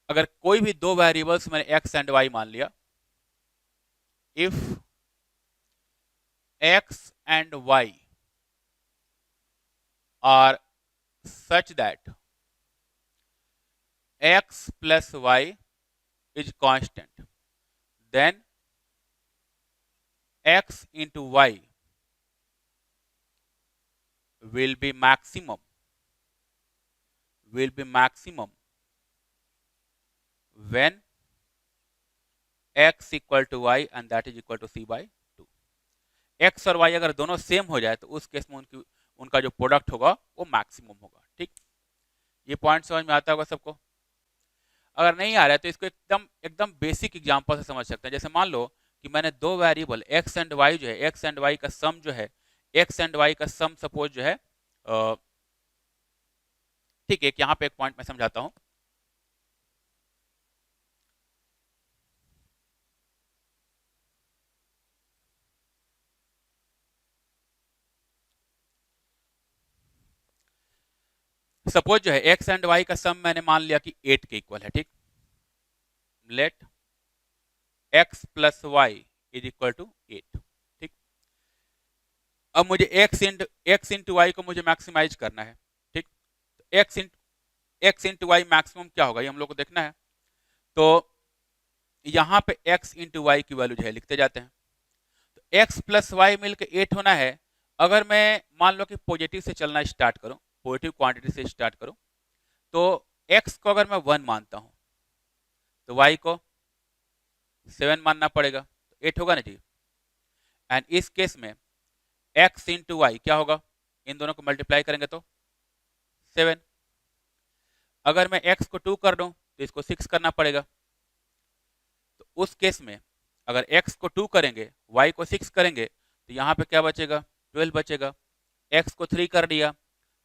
अगर कोई भी दो वेरिएबल्स मैंने x एंड y मान लिया, if x and y are such that x plus y is constant, then x into y will be maximum when x equal to y and that is equal to c/2। x और y अगर दोनों same हो जाए तो उस case में उनका जो प्रोडक्ट होगा वो मैक्सिमम होगा। ठीक, ये पॉइंट समझ में आता होगा सबको। अगर नहीं आ रहा है तो इसको एकदम एकदम बेसिक एग्जांपल से समझ सकते हैं। जैसे मान लो कि मैंने दो वेरिएबल x एंड y जो है, x एंड y का सम जो है, x एंड y का सम सपोज जो है, ठीक है, यहाँ पे एक पॉइंट मैं समझाता हूं। सपोज जो है x एंड y का सम मैंने मान लिया कि 8 के इक्वल है। ठीक, let x plus Y is equal to 8। ठीक, अब मुझे x इंटू वाई को मुझे मैक्सिमाइज करना है। ठीक, तो x इंटू वाई मैक्सिमम क्या होगा ये हम लोग को देखना है। तो यहाँ पे x इंटू वाई की वैल्यू जो है लिखते जाते हैं। तो x प्लस वाई मिलकर 8 होना है। अगर मैं मान लो कि पॉजिटिव से चलना स्टार्ट करूं, पॉजिटिव क्वांटिटी से स्टार्ट करूं, तो x को अगर मैं 1 मानता हूं तो y को 7 मानना पड़ेगा, तो 8 होगा ना जी। एंड इस केस में x इंटू वाई क्या होगा, इन दोनों को मल्टीप्लाई करेंगे तो 7। अगर मैं x को 2 कर दूं तो इसको 6 करना पड़ेगा। तो उस केस में अगर x को 2 करेंगे, y को 6 करेंगे, तो यहाँ पे क्या बचेगा, 12 बचेगा। x को 3 कर दिया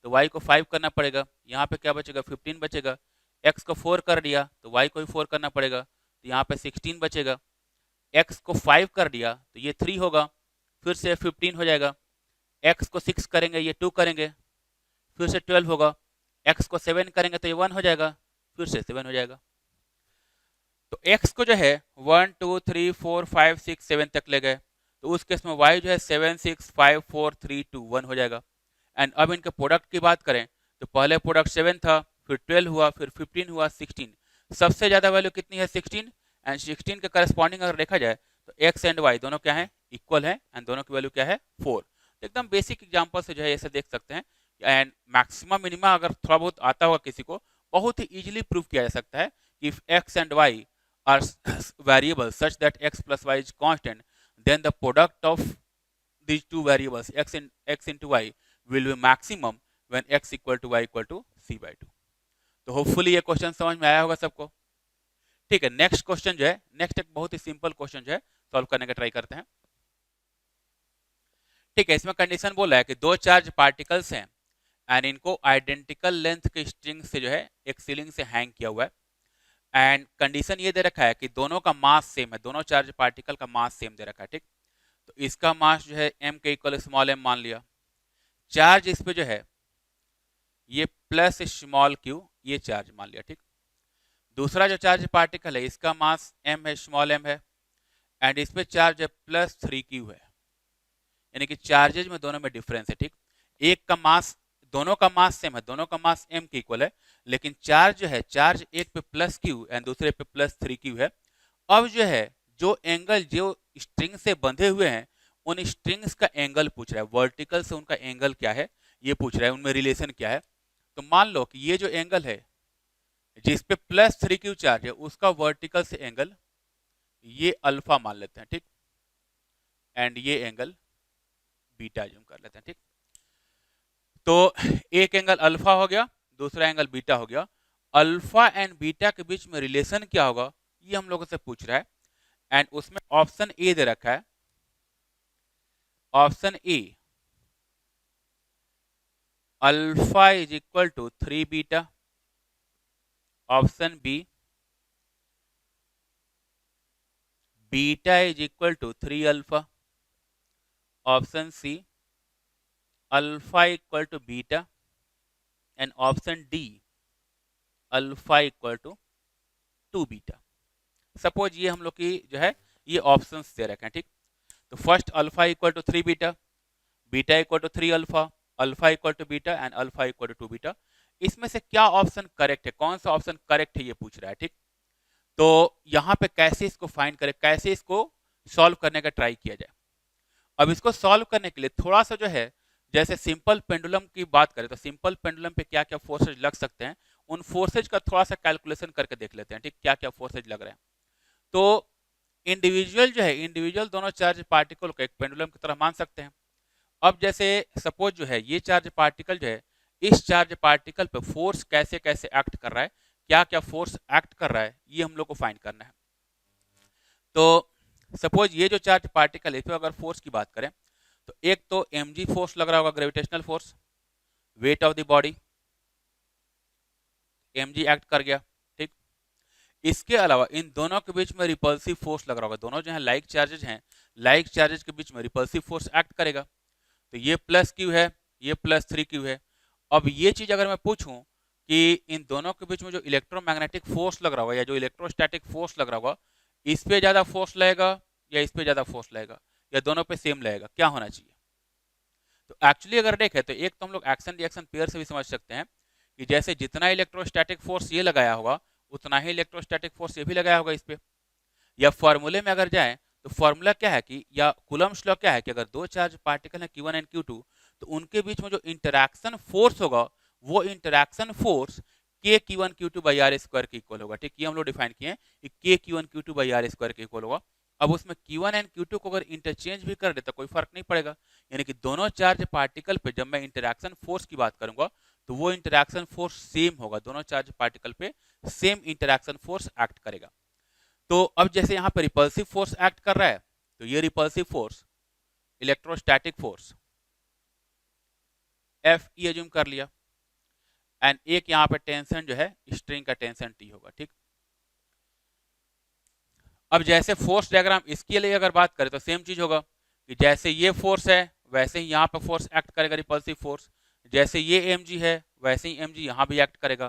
तो y को 5 करना पड़ेगा, यहाँ पे क्या बचेगा, 15 बचेगा। x को 4 कर दिया तो y को भी 4 करना पड़ेगा, तो यहाँ पे 16 बचेगा। x को 5 कर दिया तो ये 3 होगा, फिर से 15 हो जाएगा। x को 6 करेंगे, ये 2 करेंगे, फिर से 12 होगा। x को 7 करेंगे तो ये 1 हो जाएगा, फिर से 7 हो जाएगा। तो x को जो है 1 2 3 4 5 6 7 तक ले गए, तो उस केस में y जो है 7 6 5 4 3 2 1 हो जाएगा। एंड अब इनके प्रोडक्ट की बात करें तो पहले प्रोडक्ट 7 था, फिर 12 हुआ, फिर 15 हुआ, 16। सबसे ज्यादा वैल्यू कितनी है, 16। एंड 16 के करस्पॉन्डिंग अगर देखा जाए तो x एंड y दोनों क्या है, इक्वल है, एंड दोनों की वैल्यू क्या है, 4। तो एकदम बेसिक एग्जांपल से जो है ऐसे देख सकते हैं। एंड मैक्सिमम मिनिमा अगर थोड़ा बहुत आता होगा किसी को, बहुत ही इजीली प्रूव किया जा सकता है कि if x and y are variables such that x plus y is constant, then the product of these two variables x into y will be maximum when x equal to y equal to c/2। तो hopefully ये question समझ में आया होगा सबको। ठीक है, next question जो है, नेक्स्ट एक बहुत ही सिंपल क्वेश्चन जो है सॉल्व करने का ट्राई करते हैं। ठीक है, इसमें कंडीशन बोला है कि दो चार्ज पार्टिकल्स हैं एंड इनको आइडेंटिकल लेंथ के स्ट्रिंग से जो है एक सीलिंग से हैंग किया हुआ है। एंड कंडीशन ये दे रखा है कि दोनों का मास सेम है, दोनों चार्ज पार्टिकल का मास सेम दे रखा है। ठीक, तो इसका मास जो है m के इक्वल स्मॉल m मान लिया। चार्ज इस पे जो है ये प्लस स्मॉल q, ये चार्ज मान लिया। ठीक, दूसरा जो चार्ज पार्टिकल है इसका मास m है, स्मॉल m है, एंड इस पे चार्ज है प्लस 3q है, यानी कि चार्जेज में दोनों में डिफरेंस है। ठीक, एक का मास, दोनों का मास सेम है, दोनों का मास m के इक्वल है, लेकिन चार्ज जो है, चार्ज एक पे प्लस q एंड दूसरे पे प्लस 3q है। अब जो है जो एंगल जो स्ट्रिंग से बंधे हुए हैं उन स्ट्रिंग्स का एंगल पूछ रहा है, वर्टिकल से उनका एंगल क्या है ये पूछ रहा है, उनमें रिलेशन क्या है। तो मान लो कि ये जो एंगल है जिस पे प्लस 3q चार्ज है उसका वर्टिकल से एंगल ये अल्फा मान लेते हैं। ठीक, एंड ये एंगल बीटा जूम कर लेते हैं। ठीक, तो एक एंगल अल्फा हो गया, दूसरा एंगल बीटा हो गया। अल्फा एंड बीटा के बीच में रिलेशन क्या होगा ये हम लोगों से पूछ रहा है, एंड उसमें ऑप्शन ए दे रखा है। Option A, alpha is equal to 3 beta. Option B, beta is equal to 3 alpha, option C alpha equal to beta, and option D alpha equal to 2 beta. Suppose ये हम लोग की जो है ये ऑप्शंस दे रखे हैं, ठीक। तो first alpha equal to 3 beta, beta equal to 3 alpha, alpha equal to beta and alpha equal to 2 beta. इसमें से क्या ऑप्शन करेक्ट है, कौन सा ऑप्शन करेक्ट है ये पूछ रहा है, ठीक। तो यहां पे कैसे इसको फाइंड करें, कैसे इसको सॉल्व करने का ट्राई किया जाए। अब इसको सॉल्व करने के लिए थोड़ा सा जो है, जैसे सिंपल पेंडुलम की बात करें तो सिंपल पेंडुलम पे क्या क्या फोर्सेज लग सकते हैं, उन फोर्सेज का थोड़ा सा कैलकुलेशन करके देख लेते हैं, ठीक। क्या क्या फोर्सेज लग रहे हैं। तो इंडिविजुअल जो है, इंडिविजुअल दोनों चार्ज पार्टिकल को एक पेंडुलम की तरह मान सकते हैं। अब जैसे सपोज जो है ये चार्ज पार्टिकल जो है, इस चार्ज पार्टिकल पे फोर्स कैसे कैसे एक्ट कर रहा है, क्या क्या फोर्स एक्ट कर रहा है, ये हम लोग को फाइंड करना है। तो सपोज ये जो चार्ज पार्टिकल है, इस पर अगर फोर्स की बात करें तो एक तो mg फोर्स लग रहा होगा, gravitational force, weight of the body, mg act कर गया, ठीक। इसके अलावा इन दोनों के बीच में रिपल्सिव फोर्स लग रहा होगा, दोनों जो है लाइक चार्जेज हैं, लाइक चार्जेज के बीच में रिपल्सिव फोर्स एक्ट करेगा। तो ये प्लस क्यू है, ये प्लस 3 क्यू है। अब ये चीज अगर मैं पूछूं कि इन दोनों के बीच में जो इलेक्ट्रोमैग्नेटिक फोर्स लग रहा होगा या जो इलेक्ट्रोस्टैटिक फोर्स लग रहा होगा, इस पे ज्यादा फोर्स लगेगा या इस पे ज्यादा फोर्स लगेगा या दोनों पे सेम लगेगा, क्या होना चाहिए। तो एक्चुअली अगर देखें तो एक तो हम लोग एक्शन रिएक्शन पेयर से भी समझ सकते हैं कि जैसे जितना इलेक्ट्रोस्टैटिक फोर्स ये लगाया होगा उतना ही इलेक्ट्रोस्टैटिक फोर्स ये भी लगाया होगा इस पे। या फॉर्मूले में अगर जाए तो फॉर्मूला क्या है कि, या कूलम्ब्स लॉ क्या है कि अगर दो चार्ज पार्टिकल है Q1 एंड Q2 तो उनके बीच में जो इंटरैक्शन फोर्स होगा वो interaction force K Q1 Q2 by R square के इक्वल होगा, ठीक। ये हम लोग डिफाइन किए हैं कि K Q1 Q2 by R square के इक्वल होगा। अब उसमें Q1 एंड Q2 को अगर इंटरचेंज भी कर दे तो कोई फर्क नहीं पड़ेगा, यानी कि दोनों चार्ज पार्टिकल पे जब मैं इंटरैक्शन फोर्स की बात करूंगा तो वो इंटरैक्शन फोर्स सेम होगा, दोनों चार्ज पार्टिकल पे सेम इंटरैक्शन फोर्स एक्ट करेगा। तो अब जैसे यहाँ पे रिपल्सिव फोर्स एक्ट कर रहा है तो ये repulsive force electrostatic force F E assume कर लिया, एंड एक यहाँ पे टेंशन जो है स्ट्रिंग का टेंशन टी होगा, ठीक। अब जैसे फोर्स डायग्राम इसके लिए अगर बात करें तो सेम चीज होगा कि जैसे ये फोर्स है वैसे ही यहाँ पे फोर्स एक्ट करेगा रिपल्सिव फोर्स, जैसे ये mg है वैसे ही mg यहाँ भी एक्ट करेगा,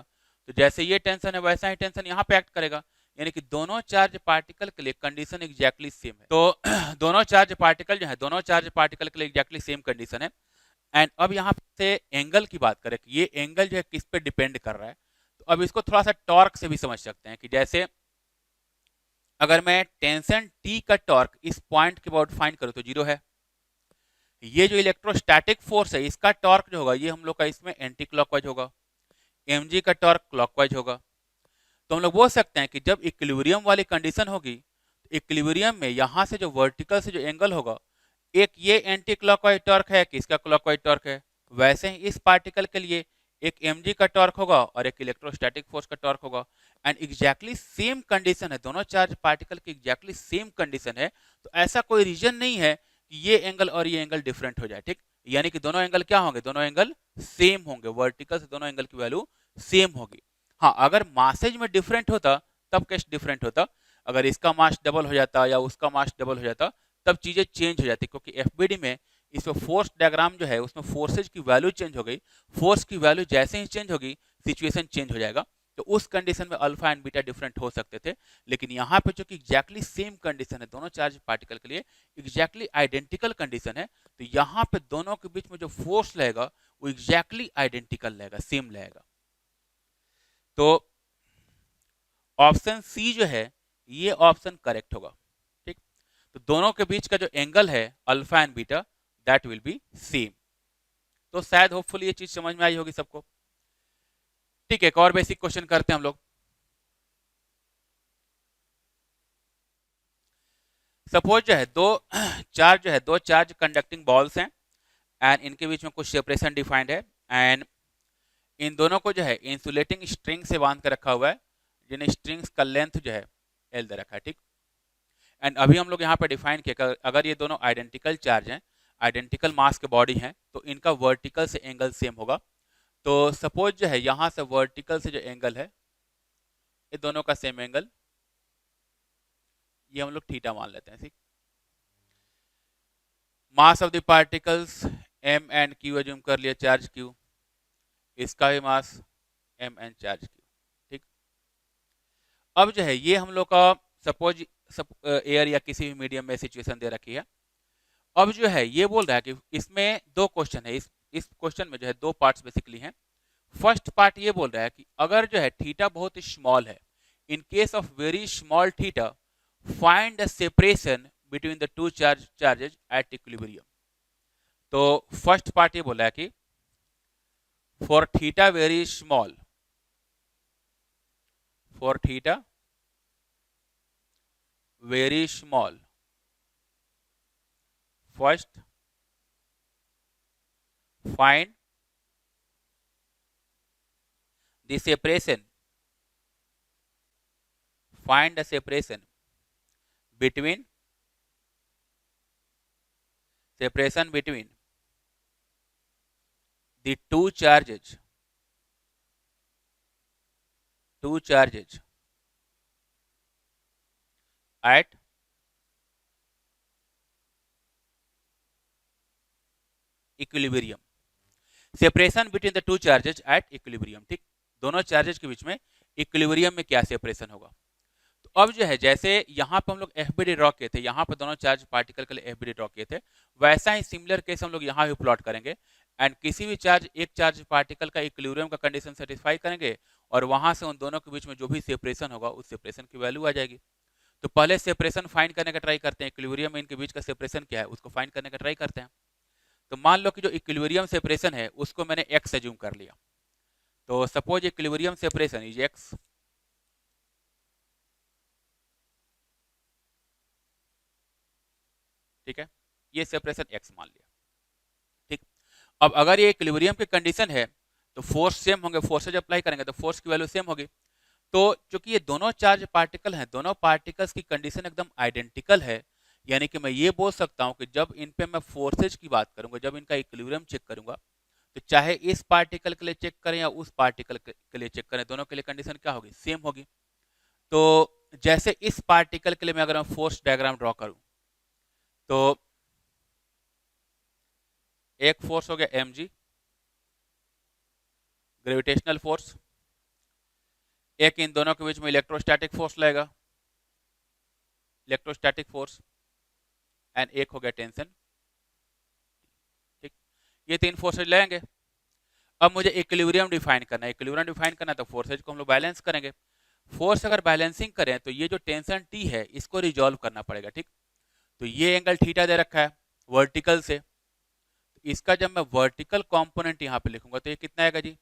तो जैसे ये टेंशन है वैसा ही टेंशन यहाँ पे एक्ट करेगा, यानी कि दोनों चार्ज पार्टिकल के लिए कंडीशन एग्जैक्टली सेम है। तो दोनों चार्ज पार्टिकल जो है, दोनों चार्ज पार्टिकल के लिए एग्जैक्टली सेम कंडीशन है। एंड अब यहाँ से एंगल की बात करें कि ये एंगल जो है किस पे डिपेंड कर रहा है, तो अब इसको थोड़ा सा टॉर्क से भी समझ सकते हैं कि जैसे अगर मैं टेंशन टी का टॉर्क इस पॉइंट के अबाउट फाइंड करूं तो 0 है। ये जो इलेक्ट्रोस्टैटिक फोर्स है इसका टॉर्क जो होगा ये हम लोग का इसमें एंटी क्लॉकवाइज होगा, mg का टॉर्क क्लॉकवाइज होगा। तो हम लोग बोल सकते हैं कि जब इक्विलिब्रियम वाली कंडीशन होगी तो इक्विलिब्रियम में यहाँ से जो वर्टिकल से जो एंगल होगा, एक ये एंटी क्लॉकवाइज टॉर्क है कि इसका क्लॉकवाइज टॉर्क है, वैसे ही इस पार्टिकल के लिए एक mg का टॉर्क होगा और एक इलेक्ट्रोस्टैटिक फोर्स का टॉर्क होगा। एंड एग्जैक्टली सेम कंडीशन है, दोनों चार्ज पार्टिकल की एग्जैक्टली सेम कंडीशन है, तो ऐसा कोई रीजन नहीं है कि ये एंगल और ये एंगल डिफरेंट हो जाए, ठीक। यानी कि दोनों एंगल क्या होंगे, दोनों एंगल सेम होंगे, वर्टिकल से दोनों एंगल की वैल्यू सेम होगी। हाँ, अगर मासेज में डिफरेंट होता तब केस डिफरेंट होता, अगर इसका मास डबल हो जाता या उसका मास डबल हो जाता तब चीजें चेंज हो जाती, क्योंकि एफबीडी में इसमें फोर्स डायग्राम जो है उसमें फोर्सेज की वैल्यू चेंज हो गई, फोर्स की वैल्यू जैसे ही चेंज होगी सिचुएशन चेंज हो जाएगा, तो उस कंडीशन में अल्फा एंड बीटा डिफरेंट हो सकते थे। लेकिन यहाँ पे जो कि एग्जैक्टली सेम कंडीशन है, दोनों चार्ज पार्टिकल के लिए एग्जैक्टली आइडेंटिकल कंडीशन है, तो यहाँ पे दोनों के बीच में जो फोर्स लगेगा वो एग्जैक्टली आइडेंटिकल लगेगा, सेम लगेगा। तो ऑप्शन सी जो है ये ऑप्शन करेक्ट होगा, ठीक। तो दोनों के बीच का जो एंगल है alpha and beta that will be same. तो शायद होपफुली ये चीज समझ में आई होगी सबको, ठीक है। एक और बेसिक क्वेश्चन करते हैं हम लोग। सपोज जो है दो चार्ज कंडक्टिंग बॉल्स हैं एंड इनके बीच में कुछ सेपरेशन डिफाइंड है, एंड इन दोनों को जो है इंसुलेटिंग स्ट्रिंग से बांध कर रखा हुआ है, जिन स्ट्रिंग्स का लेंथ जो है एल दे रखा है, ठीक। एंड अभी हम लोग यहाँ पे डिफाइन किया अगर ये दोनों आइडेंटिकल चार्ज हैं, आइडेंटिकल मास के बॉडी हैं, तो इनका वर्टिकल से एंगल सेम होगा। तो सपोज जो है यहाँ से वर्टिकल से जो एंगल है ये दोनों का सेम एंगल ये हम लोग थीटा मान लेते हैं, ठीक। Mass of the particles m and q assume कर लिया, चार्ज q, इसका भी मास m एंड चार्ज q, ठीक। अब जो है ये हम लोग का सपोज एयर या किसी भी मीडियम में सिचुएशन दे रखी है। अब जो है ये बोल रहा है कि इसमें दो क्वेश्चन है, इस क्वेश्चन में जो है दो पार्ट्स बेसिकली हैं। फर्स्ट पार्ट ये बोल रहा है कि अगर जो है थीटा बहुत ही स्मॉल है, in case of very small theta find the separation between the two charges at equilibrium. तो फर्स्ट पार्ट ये बोल रहा है कि for theta very small, for theta very small, first find the separation, find the separation between the two charges at equilibrium. Separation between the two charges at equilibrium, ठीक। दोनों charges के बीच में इक्विलिब्रियम में क्या सेपरेशन होगा। तो अब जो है जैसे यहाँ पे हम लोग एफबीडी ड्रॉ किए थे, यहाँ पे दोनों चार्ज पार्टिकल के लिए एफबीडी ड्रॉ किए थे, वैसा ही सिमिलर केस हम लोग यहाँ भी प्लॉट करेंगे एंड किसी भी एक चार्ज पार्टिकल का इक्विलिब्रियम का कंडीशन सेटिस्फाई करेंगे और वहां से उन दोनों के बीच में जो भी सेपरेशन होगा उस सेपरेशन की वैल्यू आ जाएगी। तो पहले सेपरेशन फाइंड करने का ट्राई करते हैं, इक्विलिब्रियम में इनके बीच का सेपरेशन क्या है उसको फाइंड करने का ट्राई करते हैं। तो मान लो कि जो इक्विलिब्रियम सेपरेशन है उसको मैंने x एज्यूम कर लिया। तो suppose equilibrium separation is x, ठीक है, ये सेपरेशन x मान लिया, ठीक। अब अगर ये इक्विलिब्रियम की कंडीशन है तो फोर्स सेम होंगे, फोर्सेज अप्लाई करेंगे तो फोर्स की वैल्यू सेम होगी। तो चूंकि ये दोनों चार्ज पार्टिकल हैं, दोनों पार्टिकल्स की कंडीशन एकदम आइडेंटिकल है, यानी कि मैं ये बोल सकता हूं कि जब इन पे मैं फोर्सेज की बात करूंगा, जब इनका इक्विलिब्रियम चेक करूंगा, तो चाहे इस पार्टिकल के लिए चेक करें या उस पार्टिकल के लिए चेक करें, दोनों के लिए कंडीशन क्या होगी, सेम होगी। तो जैसे इस पार्टिकल के लिए मैं अगर मैं फोर्स डायग्राम ड्रॉ करूं तो एक फोर्स हो गया mg, ग्रेविटेशनल फोर्स, एक इन दोनों के बीच में इलेक्ट्रोस्टैटिक फोर्स लगेगा, इलेक्ट्रोस्टैटिक फोर्स, एंड एक हो गया टेंशन, ठीक। ये तीन फोर्सेज लगेंगे। अब मुझे इक्विलिब्रियम डिफाइन करना है, इक्विलिब्रियम डिफाइन करना है तो फोर्सेज को हम लोग बैलेंस करेंगे। फोर्स अगर बैलेंसिंग करें तो ये जो टेंशन टी है इसको रिजॉल्व करना पड़ेगा, ठीक। तो ये एंगल थीटा दे रखा है वर्टिकल से, इसका जब मैं वर्टिकल कंपोनेंट यहाँ पे लिखूंगा तो ये कितना आएगा जी,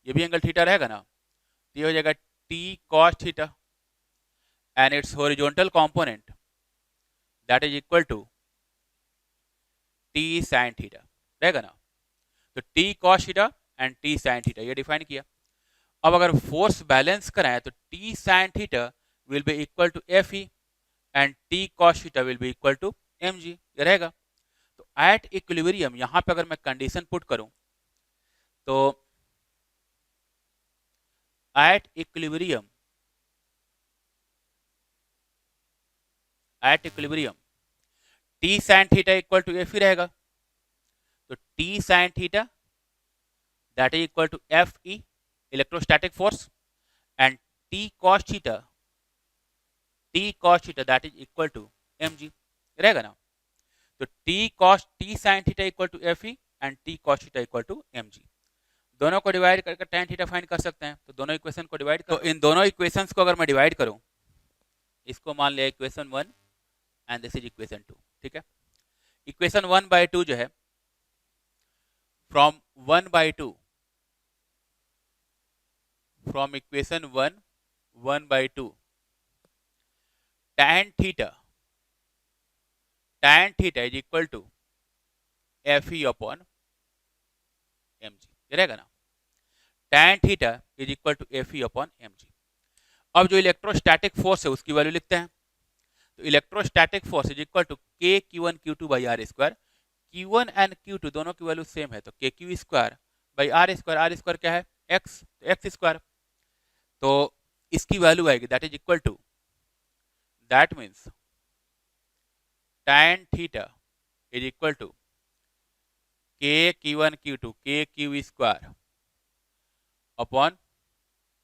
ये भी एंगल थीटा रहेगा ना, तो ये हो जाएगा T cos theta and its horizontal component that is equal to T sine theta रहेगा ना। तो T cos theta and T sine theta ये डिफाइन किया। अब अगर फोर्स बैलेंस कराएं तो T sine theta will be equal to F E and T cos theta will be equal to M G, ये रहेगा। तो एट इक्विलिब्रियम यहां पे अगर मैं कंडीशन पुट करूं तो at equilibrium T sine theta equal to F ही रहेगा। तो T sine theta that is equal to F E electrostatic force and T cos theta that is equal to M G रहेगा ना। तो T sine theta equal to F E and T cos theta equal to M G, दोनों को divide करके tan theta find कर सकते हैं। तो दोनों इक्वेशन को डिवाइड करो, तो इन दोनों इक्वेशंस को अगर मैं डिवाइड करूं, इसको मान लिया equation 1 and this is equation 2, ठीक है। इक्वेशन 1/2 जो है from 1/2 from equation 1/2 tan theta is equal to F E upon M G, रहेगा ना। tan theta is equal to F E upon M G. अब जो इलेक्ट्रोस्टैटिक फोर्स है उसकी वैल्यू लिखते हैं। तो electrostatic force is equal to K Q1 Q2 by R square. Q1 and Q2 दोनों की वैल्यू सेम है, तो K Q square by R square क्या है x, तो एक्स स्क्वायर। तो इसकी वैल्यू आएगी that is equal to, that means tan theta is equal to K Q1 Q2 K Q square upon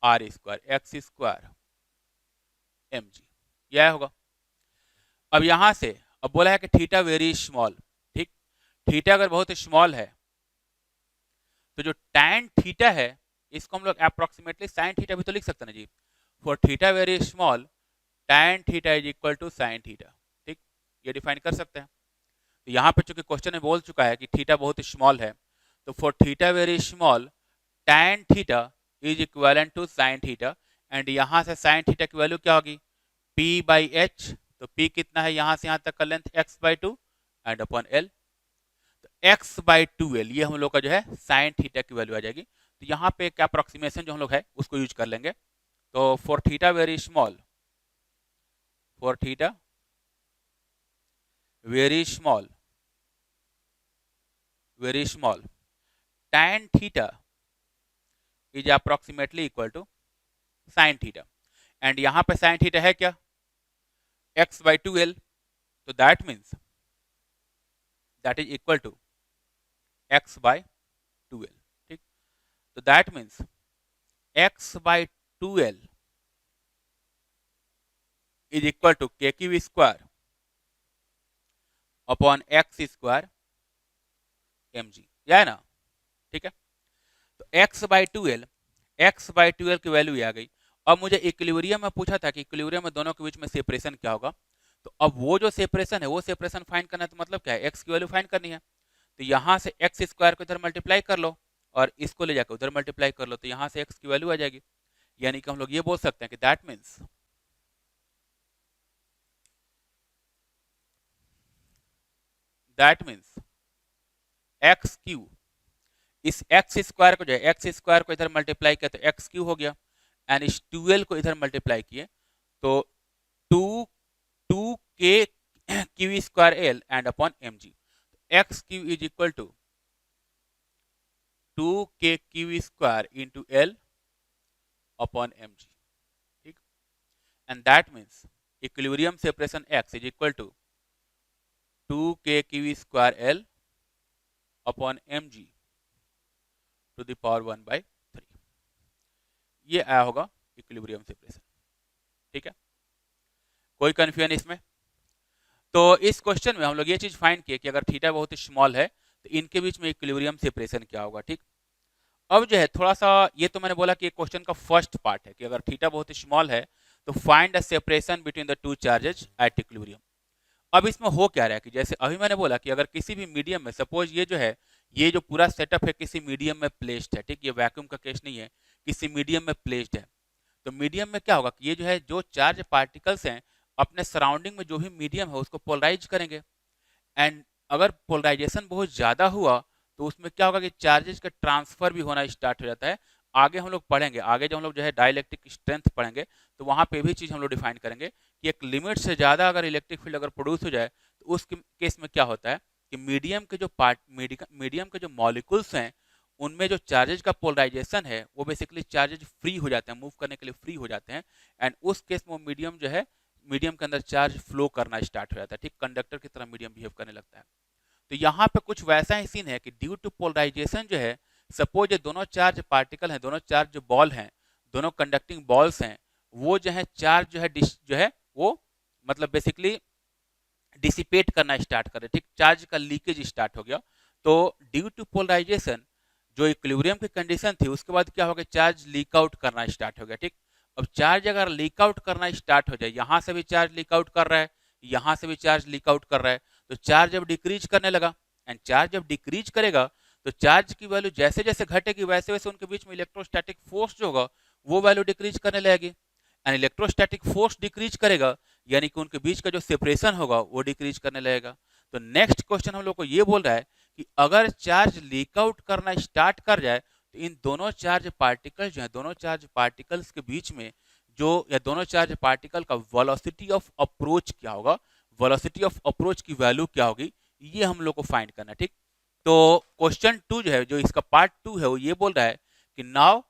R square X square M G, यह होगा। अब यहां से अब बोला है कि थीटा वेरी स्मॉल, ठीक, थीटा अगर बहुत स्मॉल है तो जो tan थीटा है इसको हम लोग अप्रोक्सीमेटली sin थीटा भी तो लिख सकते हैं ना जी। For theta very small tan theta is equal to sin theta, ठीक, ये डिफाइन कर सकते हैं। तो यहाँ पे चूंकि क्वेश्चन में बोल चुका है कि थीटा बहुत स्मॉल है, तो for theta very small tan theta is equal to sin theta, and यहाँ से sin थीटा की वैल्यू क्या होगी p बाई एच, तो p कितना है यहाँ से यहाँ तक का length x by two and upon l, तो x बाई टू एल ये हम लोग का जो है साइन थीटा की वैल्यू आ जाएगी। तो यहाँ पे क्या अप्रोक्सीमेशन जो हम लोग है उसको यूज कर लेंगे। तो for theta very small, for theta very small tan theta is approximately equal to sine theta, and यहाँ पे साइन थीटा है क्या x बाई टू एल, तो that means that is equal to x by two L, ठीक, तो that means x by two L is equal to K Q square upon X square M G, यह है ना, ठीक है। तो x by two L की value आ गई। अब मुझे इक्विलिब्रियम में पूछा था कि इक्विलिब्रियम में दोनों के बीच में सेपरेशन क्या होगा, तो अब वो जो सेपरेशन है वो सेपरेशन फाइंड करना है, तो मतलब क्या है x की वैल्यू फाइंड करनी है। तो यहाँ से एक्स स्क्वायर को इधर मल्टीप्लाई कर लो और इसको ले जाकर उधर मल्टीप्लाई कर लो, तो यहाँ से x की वैल्यू आ जाएगी। यानी कि हम लोग ये बोल सकते हैं कि दैट मीन्स एक्स क्यू, इस एक्स स्क्वायर को जो है एक्स स्क्वायर को इधर मल्टीप्लाई किया तो एक्स क्यू हो गया, एंड इस 12 को इधर मल्टीप्लाई किए तो 2 K Q square L and upon M G, X cube is equal to 2 K Q square into L upon M G, ठीक, and that means equilibrium separation X is equal to 2 K Q square L upon M G to the power 1/3, ये आया होगा equilibrium separation, ठीक है। कोई confusion इसमें? तो इस क्वेश्चन में हम लोग ये चीज फाइंड किए कि अगर थीटा बहुत ही स्मॉल है तो इनके बीच में इक्विलिब्रियम सेपरेशन क्या होगा, ठीक। अब जो है थोड़ा सा, ये तो मैंने बोला कि क्वेश्चन का फर्स्ट पार्ट है कि अगर थीटा बहुत ही स्मॉल है तो find the separation between the two charges at equilibrium. अब इसमें हो क्या रहा है कि जैसे अभी मैंने बोला कि अगर किसी भी मीडियम में, सपोज ये जो है ये जो पूरा सेटअप है किसी मीडियम में प्लेस्ड है, ठीक, ये वैक्यूम का केस नहीं है, किसी मीडियम में प्लेस्ड है, तो मीडियम में क्या होगा कि ये जो है जो चार्ज पार्टिकल्स हैं अपने सराउंडिंग में जो भी मीडियम है उसको पोलराइज करेंगे, एंड अगर पोलराइजेशन बहुत ज़्यादा हुआ तो उसमें क्या होगा कि चार्जेस का ट्रांसफर भी होना स्टार्ट हो जाता है। आगे हम लोग पढ़ेंगे, आगे जब हम लोग जो है डाइलेक्ट्रिक स्ट्रेंथ पढ़ेंगे तो वहाँ पे भी चीज़ हम लोग डिफाइन करेंगे कि एक लिमिट से ज़्यादा अगर इलेक्ट्रिक फील्ड अगर प्रोड्यूस हो जाए तो उस केस में क्या होता है कि मीडियम के जो मॉलिक्यूल्स हैं उनमें जो चार्जेज का पोलराइजेशन है वो बेसिकली चार्जेज फ्री हो जाते हैं, मूव करने के लिए फ्री हो जाते हैं, एंड उस केस में मीडियम जो है मीडियम के अंदर चार्ज फ्लो करना स्टार्ट हो जाता है, ठीक, कंडक्टर की तरह मीडियम बिहेव करने लगता है। तो यहाँ पे कुछ वैसा ही सीन है कि ड्यू टू पोलराइजेशन जो है, सपोज ये दोनों चार्ज पार्टिकल हैं, दोनों चार्ज जो बॉल हैं, दोनों कंडक्टिंग बॉल्स हैं, वो जो है चार्ज जो है वो मतलब बेसिकली डिसिपेट करना स्टार्ट करे, ठीक, चार्ज का लीकेज स्टार्ट हो गया। तो ड्यू टू पोलराइजेशन जो इक्विलिब्रियम की कंडीशन थी उसके बाद क्या हो गया, चार्ज लीक आउट करना स्टार्ट हो गया, ठीक। अब चार्ज अगर लीक आउट करना स्टार्ट हो जाए, यहाँ से भी चार्ज लीक आउट कर रहा है, यहाँ से भी चार्ज लीक आउट कर रहा है, तो चार्ज जब डिक्रीज करने लगा, एंड चार्ज जब डिक्रीज करेगा तो चार्ज की वैल्यू जैसे जैसे घटेगी वैसे वैसे उनके बीच में इलेक्ट्रोस्टैटिक फोर्स जो होगा वो वैल्यू डिक्रीज करने लगेगी, एंड इलेक्ट्रोस्टैटिक फोर्स डिक्रीज करेगा यानी कि उनके बीच का जो सेपरेशन होगा वो डिक्रीज करने लगेगा। तो नेक्स्ट क्वेश्चन हम लोग को ये बोल रहा है कि अगर चार्ज लीक आउट करना स्टार्ट कर जाए तो इन दोनों चार्ज पार्टिकल जो है, दोनों चार्ज पार्टिकल्स के बीच में जो या दोनों चार्ज पार्टिकल का वेलोसिटी ऑफ अप्रोच क्या होगा, वेलोसिटी ऑफ अप्रोच की वैल्यू क्या होगी, ये हम लोग को फाइंड करना, ठीक। तो क्वेश्चन 2 जो है, जो इसका पार्ट 2 है, वो ये बोल रहा है कि now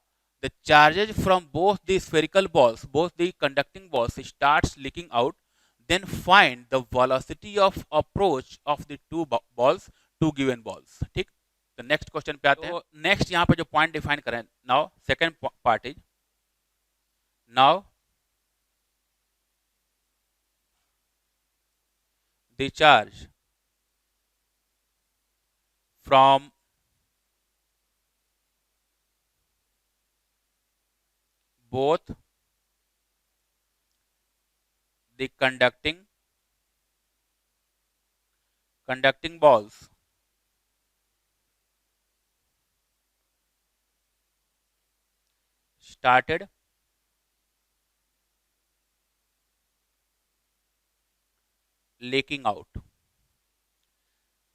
the charges from both the spherical balls, both the conducting balls starts leaking out, then find the velocity of approach of the two given balls. ठीक, तो नेक्स्ट क्वेश्चन पे आते हैं. नेक्स्ट यहाँ पे जो पॉइंट डिफाइन करें, now second part is, now the charge from both the conducting balls started leaking out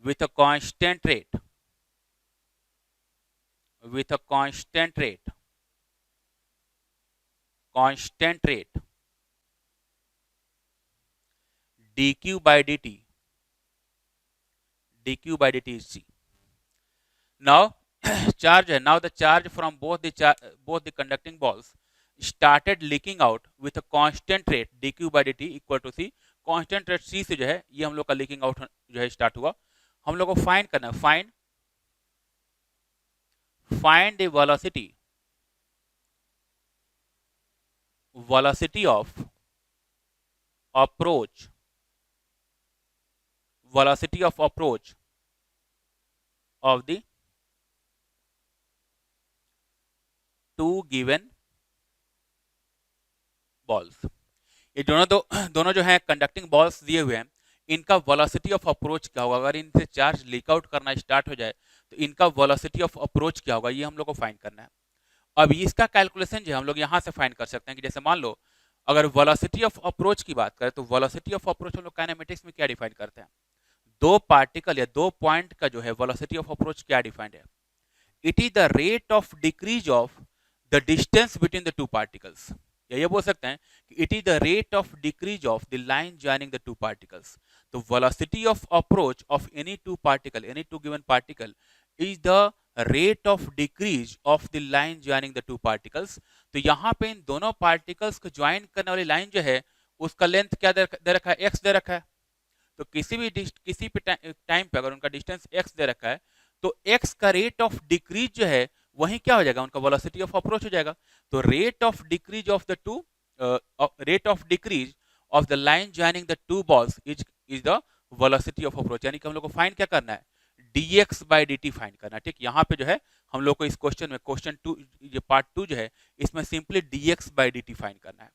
with a constant rate dq by dt is c. Now the charge from both the conducting balls started leaking out with a constant rate dq by dt equal to c. Constant rate c से जो है ये हम लोग का leaking out जो है start हुआ. हम लोग को फाइंड करना है, find the velocity of approach of the two given balls. ये दोनों जो है कंडक्टिंग बॉल्स दिए हुए हैं, इनका वेलोसिटी ऑफ अप्रोच क्या होगा. अगर इनसे चार्ज लीक आउट करना स्टार्ट हो जाए तो इनका वेलोसिटी ऑफ अप्रोच क्या होगा, ये हम लोग को फाइंड करना है. अब इसका कैलकुलेशन जो हम लोग यहाँ से फाइंड कर सकते हैं कि जैसे मान लो अगर वेलोसिटी ऑफ अप्रोच की बात करें तो वेलोसिटी ऑफ अप्रोच हम लोग काइनेमेटिक्स में क्या डिफाइन करते हैं, दो पार्टिकल या दो पॉइंट का जो है वेलोसिटी ऑफ अप्रोच क्या डिफाइंड है, it is the rate of decrease of the distance between the two particles. या ये बोल सकते हैं कि it is the rate of decrease of the line joining the two particles. तो velocity of approach of any two given particle is the rate of decrease of the line joining the two particles. तो यहाँ पे इन दोनों particles को join करने वाली line जो है उसका लेंथ क्या दे रखा है, x दे रखा है. तो किसी भी टाइम पे अगर उनका डिस्टेंस x दे रखा है तो x का रेट ऑफ डिक्रीज जो है वही क्या हो जाएगा, उनका वेलोसिटी ऑफ अप्रोच हो जाएगा. तो rate of decrease of the line joining the two balls is the velocity of approach. यानी कि हम लोग को फाइंड क्या करना है, dx by dt फाइंड करना है. ठीक, यहाँ पे जो है हम लोग को इस क्वेश्चन में क्वेश्चन 2 ये पार्ट 2 जो है इसमें simply dx by dt find करना है.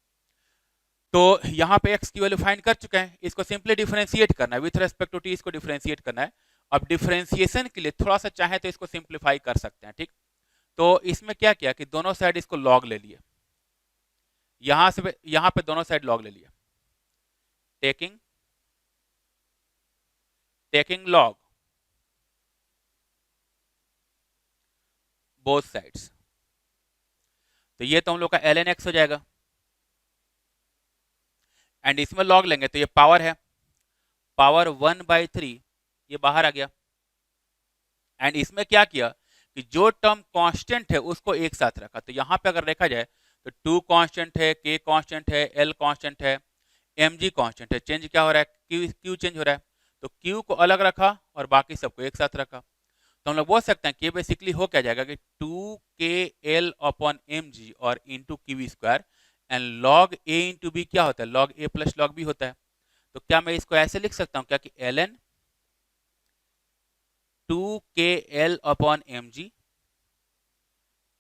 तो यहाँ पे x की वैल्यू फाइंड कर चुके हैं, इसको सिंपली डिफरेंशिएट करना है विथ रेस्पेक्ट टू t, इसको डिफरेंशिएट करना है. अब डिफरेंशिएशन के लिए थोड़ा सा चाहे तो इसको सिंप्लीफाई कर सकते हैं. ठीक, तो इसमें क्या किया कि दोनों साइड इसको लॉग ले लिए, यहाँ पे दोनों साइड लॉग ले लिए, टेकिंग लॉग बोथ साइड्स. तो ये तो हम लोग का ln x हो जाएगा एंड इसमें लॉग लेंगे तो ये पावर है, पावर 1/3 ये बाहर आ गया. एंड इसमें क्या किया कि जो टर्म कांस्टेंट है उसको एक साथ रखा. तो यहाँ पे अगर देखा जाए तो 2 कांस्टेंट है, k कांस्टेंट है, l कांस्टेंट है, mg कांस्टेंट है. चेंज क्या हो रहा है, q चेंज हो रहा है. तो q को अलग रखा और बाकी सबको एक साथ रखा. तो हम लोग बोल सकते हैं कि बेसिकली हो क्या जाएगा कि 2kl अपॉन mg और into Q square and log a into B क्या होता है, log a plus log b होता है. तो क्या मैं इसको ऐसे लिख सकता हूँ क्या कि ln 2kl upon mg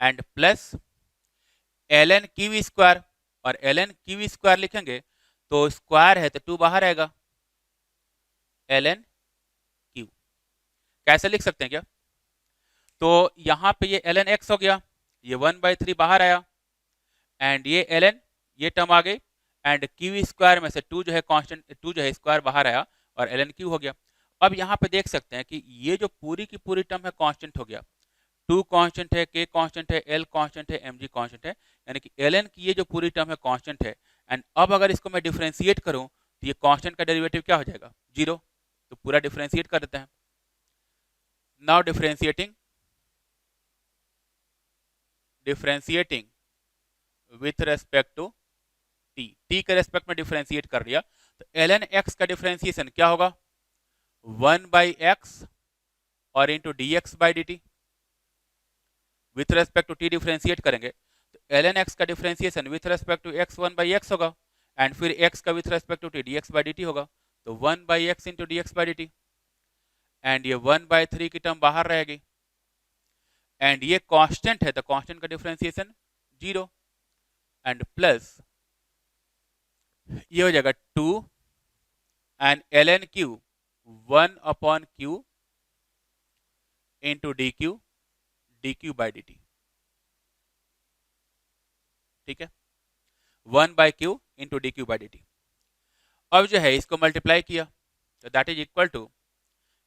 and plus ln Q square, और ln क्यू स्क्वायर लिखेंगे तो स्क्वायर है तो 2 बाहर आएगा, ln q. कैसे लिख सकते हैं क्या, तो यहाँ पे ये ln x हो गया, ये 1/3 बाहर आया एंड ये ln ये टर्म आ गई एंड क्यू स्क्वायर में से 2 जो है कांस्टेंट, 2 जो है स्क्वायर बाहर आया और ln q हो गया. अब यहाँ पे देख सकते हैं कि ये जो पूरी की पूरी टर्म है कांस्टेंट हो गया, 2 कांस्टेंट है, k कांस्टेंट है, l कांस्टेंट है, mg कांस्टेंट है. यानी कि ln की ये जो पूरी टर्म है कांस्टेंट है. एंड अब अगर इसको मैं डिफरेंशिएट करूं तो ये कांस्टेंट का डेरिवेटिव क्या हो जाएगा, 0. तो पूरा डिफरेंशिएट कर देते हैं. Now differentiating with respect to t के रेस्पेक्ट में डिफरेंशिएट कर लिया तो ln x का डिफरेंशिएशन क्या होगा, 1/x और into dx/dt। With respect to t differentiate करेंगे तो ln x का differentiation with respect to x 1/x होगा, एंड फिर x का with respect to t dx/dt होगा, तो 1/x इंटू dx/dt, एंड ये 1/3 की टर्म बाहर रहेगी, एंड ये कांस्टेंट है तो कांस्टेंट का डिफरेंशिएशन 0, एंड प्लस ये हो जाएगा 2 and ln q 1/q into dq/dt। ठीक है, 1/q इंटू dq/dt। अब जो है इसको मल्टीप्लाई किया तो दैट इज इक्वल टू,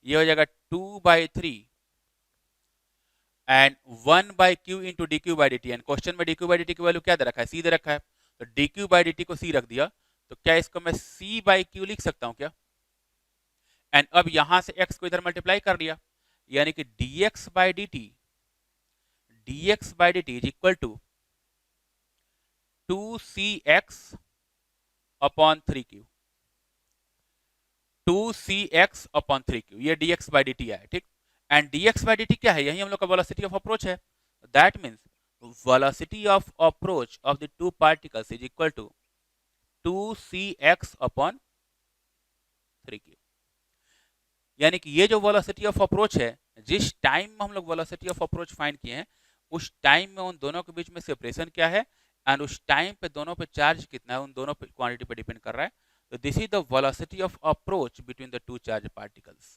ये हो जाएगा 2/3 and 1/q into dq/dt, and question में dq/dt की वैल्यू क्या दे रखा है, c दे रखा है, तो dq/dt को c रख दिया, तो क्या इसको मैं c/q लिख सकता हूं क्या, एंड अब यहां से x को इधर मल्टीप्लाई कर लिया, यानी कि dx/dt is equal to 2cx upon 3q, 2cx upon 3q, ये dx/dt है, ठीक। एंड dx/dt क्या है, यही हम लोग का वेलोसिटी ऑफ अप्रोच है, that means velocity of approach of the two particles is equal to 2cx upon 3q। यानी कि ये जो वेलोसिटी ऑफ अप्रोच है, जिस टाइम में हम लोग वेलोसिटी ऑफ अप्रोच फाइंड किए हैं, उस टाइम में उन दोनों के बीच में सेपरेशन क्या है, एंड उस टाइम पे दोनों पे चार्ज कितना है, उन दोनों पे क्वांटिटी पे डिपेंड कर रहा है। तो this is the velocity of approach between the to charge particles.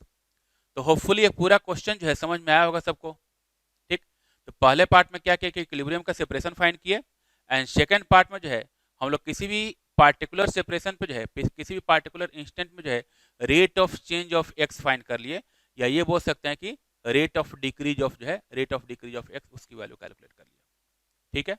तो होपफुली ये पूरा क्वेश्चन जो है समझ में आया होगा सबको, ठीक। तो पहले पार्ट में क्या किया कि इक्विलिब्रियम का सेपरेशन फाइंड किए, एंड सेकेंड पार्ट में जो है हम लोग किसी भी पार्टिकुलर सेपरेशन पे जो है, किसी भी पार्टिकुलर इंस्टेंट में जो है rate of change of x find कर लिए, या ये बोल सकते हैं कि रेट ऑफ डिक्रीज ऑफ जो है, rate of decrease of x, उसकी वैल्यू कैलकुलेट कर लिया। ठीक है।